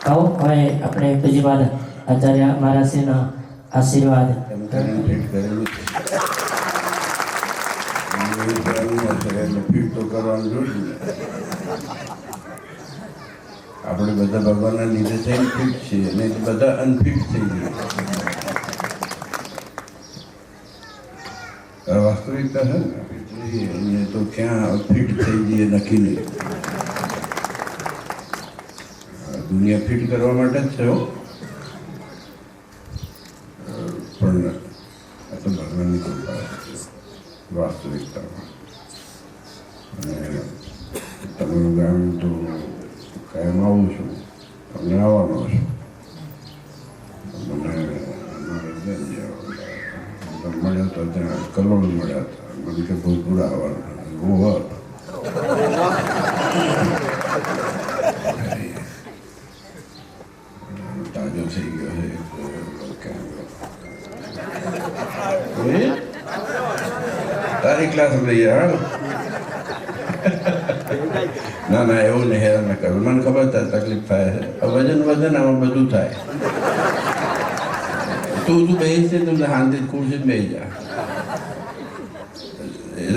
આવો હવે આપણે પૂજ્યપાદ આચાર્ય મહારાજશ્રીના આશીર્વાદ. આપણે બધા ભગવાનના લીધે થઈને ફિટ છીએ અને બધા અનફિટ થઈ ગયા. વાસ્તવિકતા છે ને, તો ક્યાં ફિટ થઈ જઈએ નક્કી નહીં. દુનિયા ફિટ કરવા માટે જ છે પણ આ તો ભગવાનની કૃપા છે વાસ્તવિકતામાં. અને તમારું ગામ તો કાયમ આવું છું, તમને આવવાનો છું. મને મળ્યા હતા ત્યાં કલોલ મળ્યા હતા, મને કે ભૂતપુરા આવવાનું. તાજો થઈ ગયો છે તારી ક્લાસ લઈ યાર. ના ના એવું નહીં, હેરાન ન કરું. મને ખબર તકલીફ થાય છે. વજન આમાં બધું થાય. તું બેસી છે તમને શાંતિ ખુરશી બેસી જા.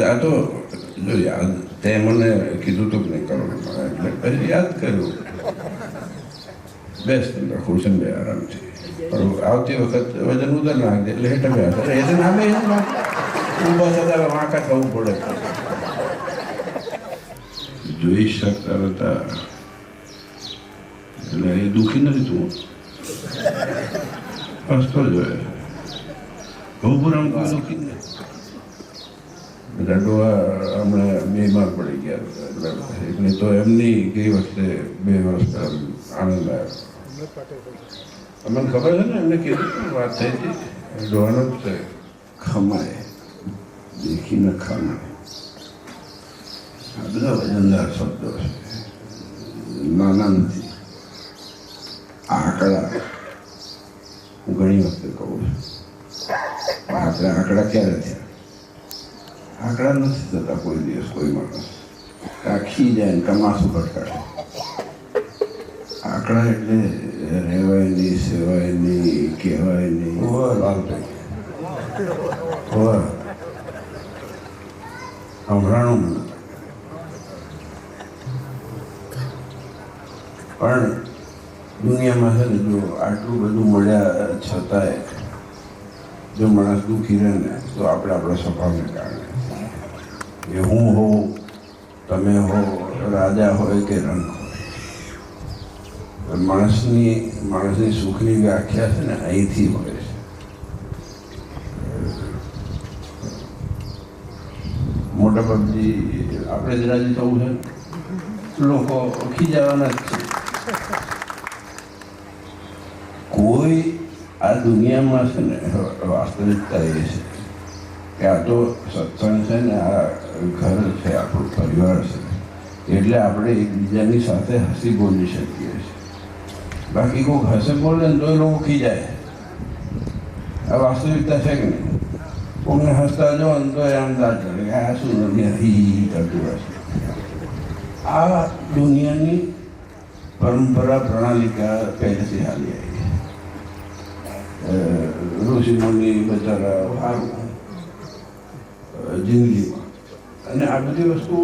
આ તો જો યાદ તે મને કીધું તું નહીં કરવાનું, એટલે પછી યાદ કર્યું. બેસ તમને ખુરશી બે આરામથી. પણ આવતી વખત વજન ઉધર નાખજે એટલે હેઠ બે એટલે ના બે ઊભા થતા વાંકા થવું પડે. જોઈ શકતા હતા એટલે એ દુઃખી નથી તું હસતો જોઈએ. ભવપુરામ કોઈ દુઃખી નથી. રડવા હમણાં બીમાર પડી ગયા એટલે તો એમની ગઈ વખતે 2 વર્ષ પહેલા આનંદ આવ્યો. તમને ખબર છે ને, એમને કીધું વાત થઈ હતી ડોવાનો જ છે. ખમાય દેખીને ખમાય, આ બધા વજનદાર શબ્દો છે, નાના નથી. આંકડા હું ઘણી વખતે કહું છું, આંકડા ક્યારે થયા? આંકડા નથી થતા કોઈ દિવસ કોઈ માણસ. આખી જાય ને કમાસું ભટકાડે. આંકડા એટલે રહેવાય નહીં, સેવાય નહીં, કહેવાય નહીં. હમણાં પણ દુનિયામાં છે ને, જો આટલું બધું મળ્યા છતાંય જો માણસ દુઃખી રહે ને તો આપણે આપણા સ્વભાવને કારણે. એ હું હોઉં, તમે હો, રાજા હોય કે રંગ હોય, માણસની સુખની વ્યાખ્યા છે ને અહીંથી હોય છે. મોટા બાપજી આપણે જ રાજી થવું છે, લોકો ખીજાવાના જ છે. કોઈ આ દુનિયામાં છે ને વાસ્તવિકતા એ છે કે આ તો સત્સંગ છે ને, આ ઘર છે, આપણું પરિવાર છે. એટલે આપણે એકબીજાની સાથે હસી બોલી શકીએ છીએ. બાકી કોઈ હસે બોલે ને તો એ લોકો ખીજાય. આ વાસ્તવિકતા છે કે નહીં? કોઈને હસતા જો ને તો એ અંદાજ કરે કે આ શું દુનિયા હી કરતું હશે. આ દુનિયાની પરંપરા પ્રણાલિકા પહેલેથી હાલી આવી. ઋષિ મુનિ બચારા સારું જિંદગીમાં, અને આ બધી વસ્તુ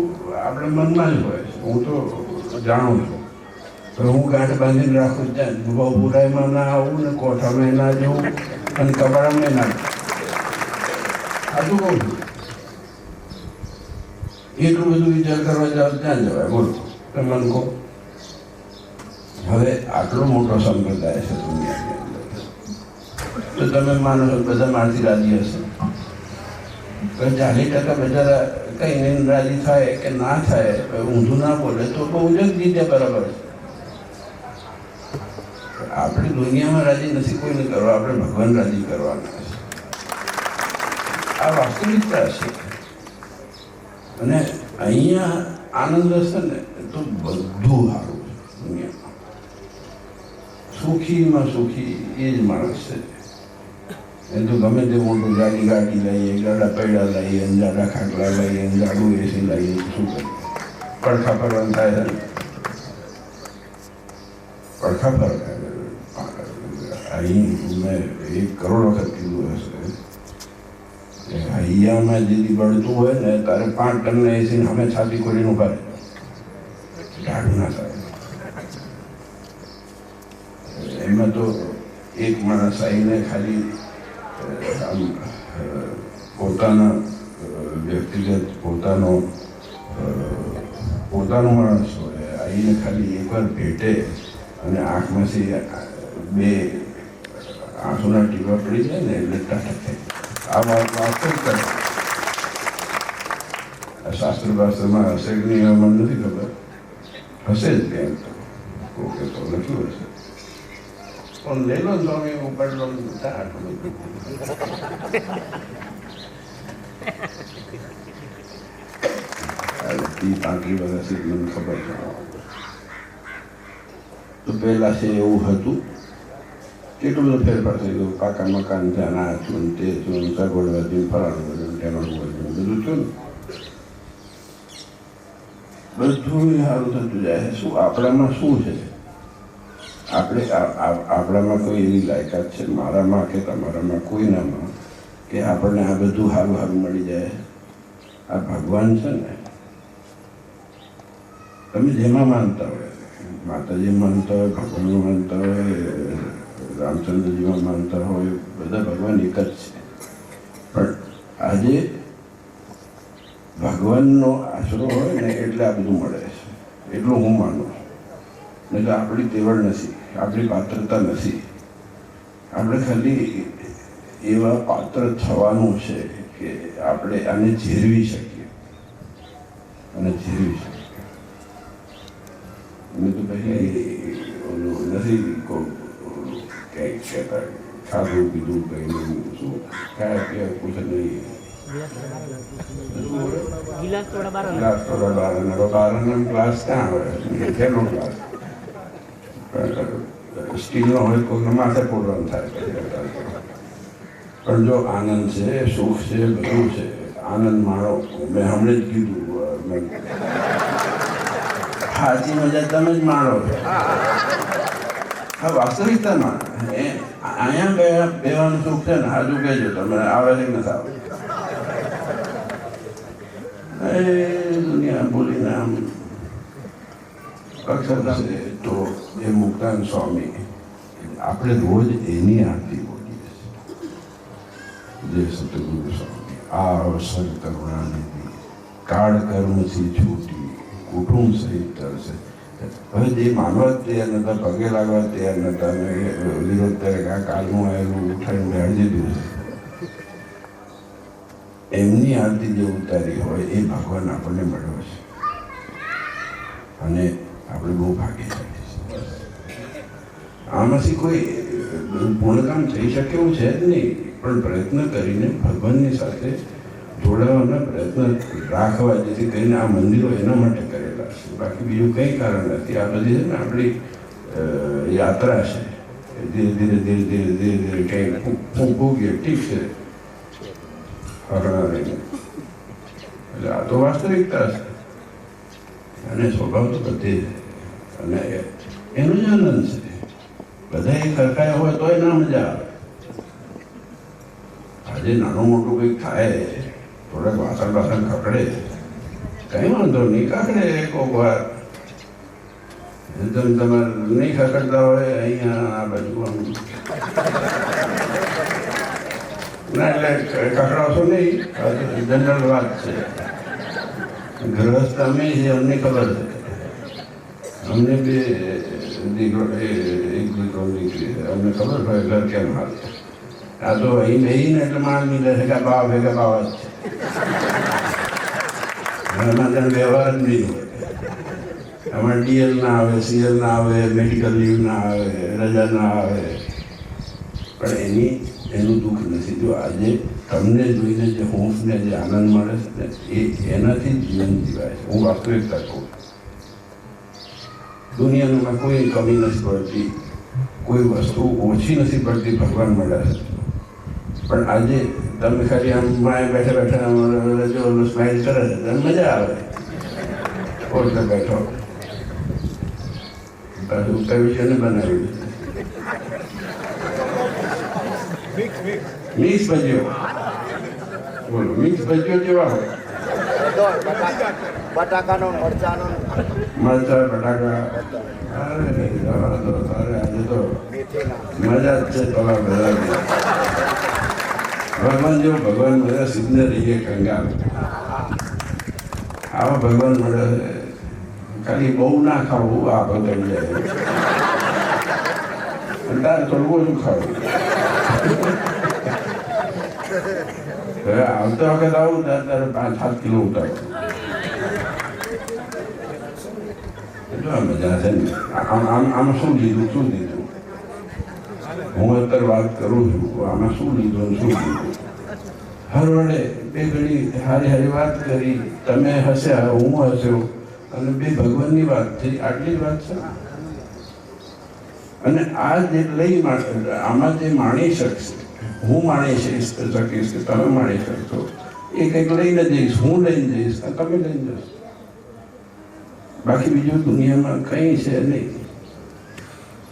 આપણે મનમાં જ હોય છે. હું તો જાણું છું, પણ હું ગાંઠ બાંધીને રાખું જ બહુ બુરાઈમાં ના આવું ને કોઠામાં ના જવું અને કબાડામાં ના જવું. આટલું કહું છું. એટલું બધું વિચાર કરવા જાવ ત્યાં જવાય. બોલો તમે મને કહો. હવે આટલો મોટો સંપ્રદાય છે દુનિયાની અંદર, તો તમે માનો છો બધા મારથી રાજી હશે? 40% બિચારા કંઈ નહીં રાજી થાય કે ના થાય, ઊંધું ના બોલે તો બહુ જ રીતે બરાબર છે. આપણે દુનિયામાં રાજી નથી કોઈને કરવા, આપણે ભગવાન રાજી કરવાના છે. આ વાસ્તવિકતા છે. અને અહીંયા આનંદ હશે ને તો બધું સારું છે દુનિયામાં. સુખીમાં સુખી એ જ માણસ છે. એ તો ગમે તે મોટું ગાડી લઈએ, ગાડા પૈડા લઈએ, જાડા ખાટલા લઈએ, જાડું એસી લઈએ, શું કરીએ? પડખા ફરવાનું થાય છે ને, પડખા ફરવા. અહીં મેં 1 કરોડ વખત કીધું હશે, હૈયામાં જેથી બળતું હોય ને તારે 5 ટનના એસી અમે છાતી ખોલીને ઉભા રહે, ઝાડું ના થાય. એમાં તો એક માણસ આવીને ખાલી આમ પોતાના વ્યક્તિગત પોતાનો માણસ હોય, આવીને ખાલી એકવાર ભેટે અને આંખમાંથી 2 આંસુના ટીપા પડી જાય ને એટલે ટાટા થાય. આ વાસ્તવિકતા. શાસ્ત્ર શાસ્ત્રમાં હશે કે નહીં મને નથી ખબર, હશે જ કેમ તો ઓકે તો લખ્યું હશે. પણ લઈ લો તો અમે ઉપર લો 30-35 વર્ષથી મને ખબર છે. તો પહેલાં છે એવું હતું, કેટલું બધું ફેરફાર થઈ ગયો. પાકા મકાન ત્યાં આ છું તે છું, સગવડ વધ્યું, ફરાણું વધ્યું, ટેનોનું વધ્યું, બધું થયું ને બધું સારું થતું જાય. શું આપણામાં શું છે? આપણામાં કોઈ એવી લાયકાત છે મારામાં કે તમારામાં કોઈનામાં કે આપણને આ બધું સારું સારું મળી જાય? આ ભગવાન છે ને, તમે જેમાં માનતા હોય, માતાજી માનતા હોય, ભગવાન માનતા હોય, રામચંદ્રજીમાં માનતા હોય, બધા ભગવાન એક જ છે. પણ આજે ભગવાનનો આશરો હોય ને એટલે આ બધું મળે છે, એટલું હું માનું છું. એટલે આપણી તેવડ નથી, આપણી પાત્રતા નથી. આપણે ખાલી એવા પાત્ર થવાનું છે કે આપણે આને ઝેરવી શકીએ અને ઝેરવી શકીએ. મેં તો પછી ઓલું નથી કંઈક કહેતા, ખાધું પીધું કંઈ શું ખાયા પીયા પૂછે નહીં. ગ્લાસ થોડા બારના ગ્લાસ ક્યાં આવે? કેટલો ગ્લાસ સ્ટીલનો હોય કોઈને માથે પોડવાનું થાય. પણ જો આનંદ છે, સુખ છે, બધું છે, આનંદ માણો. મેં હમણાં જ કીધું, હાજી મજા તમે જ માણો છો. હા, વાસ્તવિકતામાં અહીંયા ગયા બેવાનું સુખ છે ને, હાજુ કહેજો તમે આવે છે નથી આવે. દુનિયા બોલીને આમ અક્ષરધામ છે તો એ મુક્તાન સ્વામી, આપણે રોજ એની આરતી બોલીએ છીએ. જય સતગુરુ સ્વામી. આ અવસર કરુણાનિધિ, કાળ કર્મથી છૂટી, કુટુંબ સહિત તરસે. હવે જે માનવા તૈયાર નતા, પગે લાગવા તૈયાર નતા, વિરોધ કરે કે આ કાલનું આવેલું ઉઠાઈને બેહાડી દીધું છે, એમની આરતી જે ઉતારી હોય એ ભગવાન આપણને મળ્યો છે. અને આપણે બહુ ભાગ્યશાળી છીએ. આમાંથી કોઈ પૂર્ણકામ થઈ શકે એવું છે જ નહીં, પણ પ્રયત્ન કરીને ભગવાનની સાથે જોડાવાના પ્રયત્ન રાખવા, જેથી કરીને આ મંદિરો એના માટે કરેલા છે, બાકી બીજું કંઈ કારણ નથી. આ બધી છે ને આપણી યાત્રા છે. ધીરે ધીરે ધીરે ધીરે ધીરે ધીરે કંઈ ફૂંકવું ઠીક છે હરણા રહીને. એટલે આ તો વાસ્તવિકતા છે અને સ્વભાવ તો બધે અને એનું જ આનંદ છે. બધા એ ખરખાયા હોય તોય ના મજા આવે. આજે નાનું મોટું કંઈક થાય, થોડાક વાસણ ખકડે, કંઈ વાંધો નહીં, કાકડે કોક વાર. તમારે નહીં ખકડતા હોય અહીંયા આ બાજુ આમ ના, એટલે કકડાવશો નહીં. જનરલ વાત છે. ગ્રહસ્થ અમે છે, અમને ખબર છે. અમને બે દીકરો એક દીકરો દીકરી અમને ખબર હોય ઘર કેમ હાલ. આ તો અહીં બેહીને એટલે માણસ મિલે છે કે બાવા ભેગા બાવા જ છે. એમાં તેને વ્યવહાર જ નહીં હોય. અમારે ડીએલ ના આવે, સીએલ ના આવે, મેડિકલ લીવ ના આવે, રજા ના આવે, પણ એનું દુઃખ નથી. જો આજે તમને જોઈને જે હૂંફને જે આનંદ મળે છે ને એનાથી જ જીવન જીવાય છે. હું વાસ્તવિકતા કહું. દુનિયામાં કોઈ કમી નથી પડતી, કોઈ વસ્તુ ઓછી નથી પડતી, ભગવાન મળ્યા છે. પણ આજે તમે ખાલી આમ બેઠા બેઠા જો સ્માઇલ કરે છે તમને મજા આવે. ઓળખે બેઠો પાછું કયું છે ને બનાવ્યું મિક્સ ભજીયો. બોલો, મિક્સ ભજીયો કેવા હોય? બટાકાનો મરચાનો મરચા બટાકા. અરે આજે તો મજા જ છે. તમારા બધા ભગવાન જેવો ભગવાન મળ્યા, સિદ્ધ રહીએ કંગાલ. આવા ભગવાન મળે ખાલી બહુ ના ખાવું, આ બગડી જાય. તારે થોડું ઓછું ખાવું. હવે આવતા વખત આવું ત્યારે 5-7 કિલો ઉતારું. મજા છે ને. આમાં શું લીધું શું લીધું હું અત્યારે વાત કરું છું. આમાં શું લીધું શું લીધું. હર વડે બે ઘડી હારી હારી વાત કરી, તમે હસ્યા, હું હસ્યો અને બે ભગવાનની વાત થઈ. આટલી જ વાત છે. અને આ જે લઈ આમાં જે માણી શકશે, હું માણી શકીશ કે તમે માણી શકશો, એ કંઈક લઈને જઈશ, હું લઈને જઈશ, તમે લઈને જશો. બાકી બીજું દુનિયામાં કંઈ છે નહીં.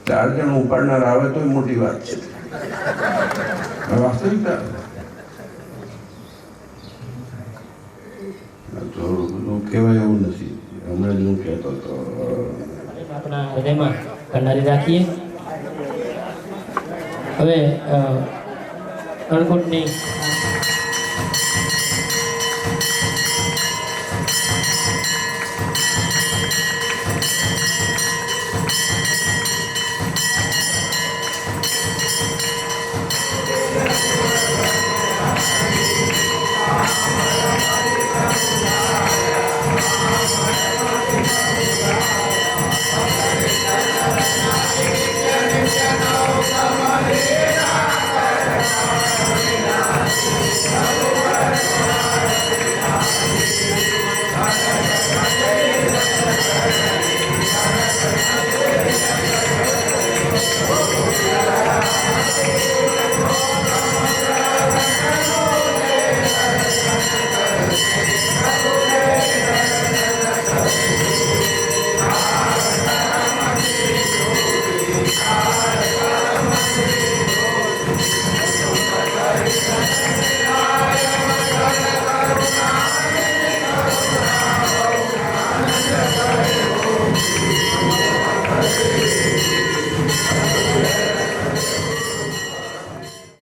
4 જણ ઉપાડનાર આવે તો મોટી વાત છે. વાસ્તવિકતા તો બધું કહેવાય એવું નથી. હમણાં જ હું કહેતો હતો. આપણા હૃદયમાં કંડારી રાખીએ. હવે અણકોટની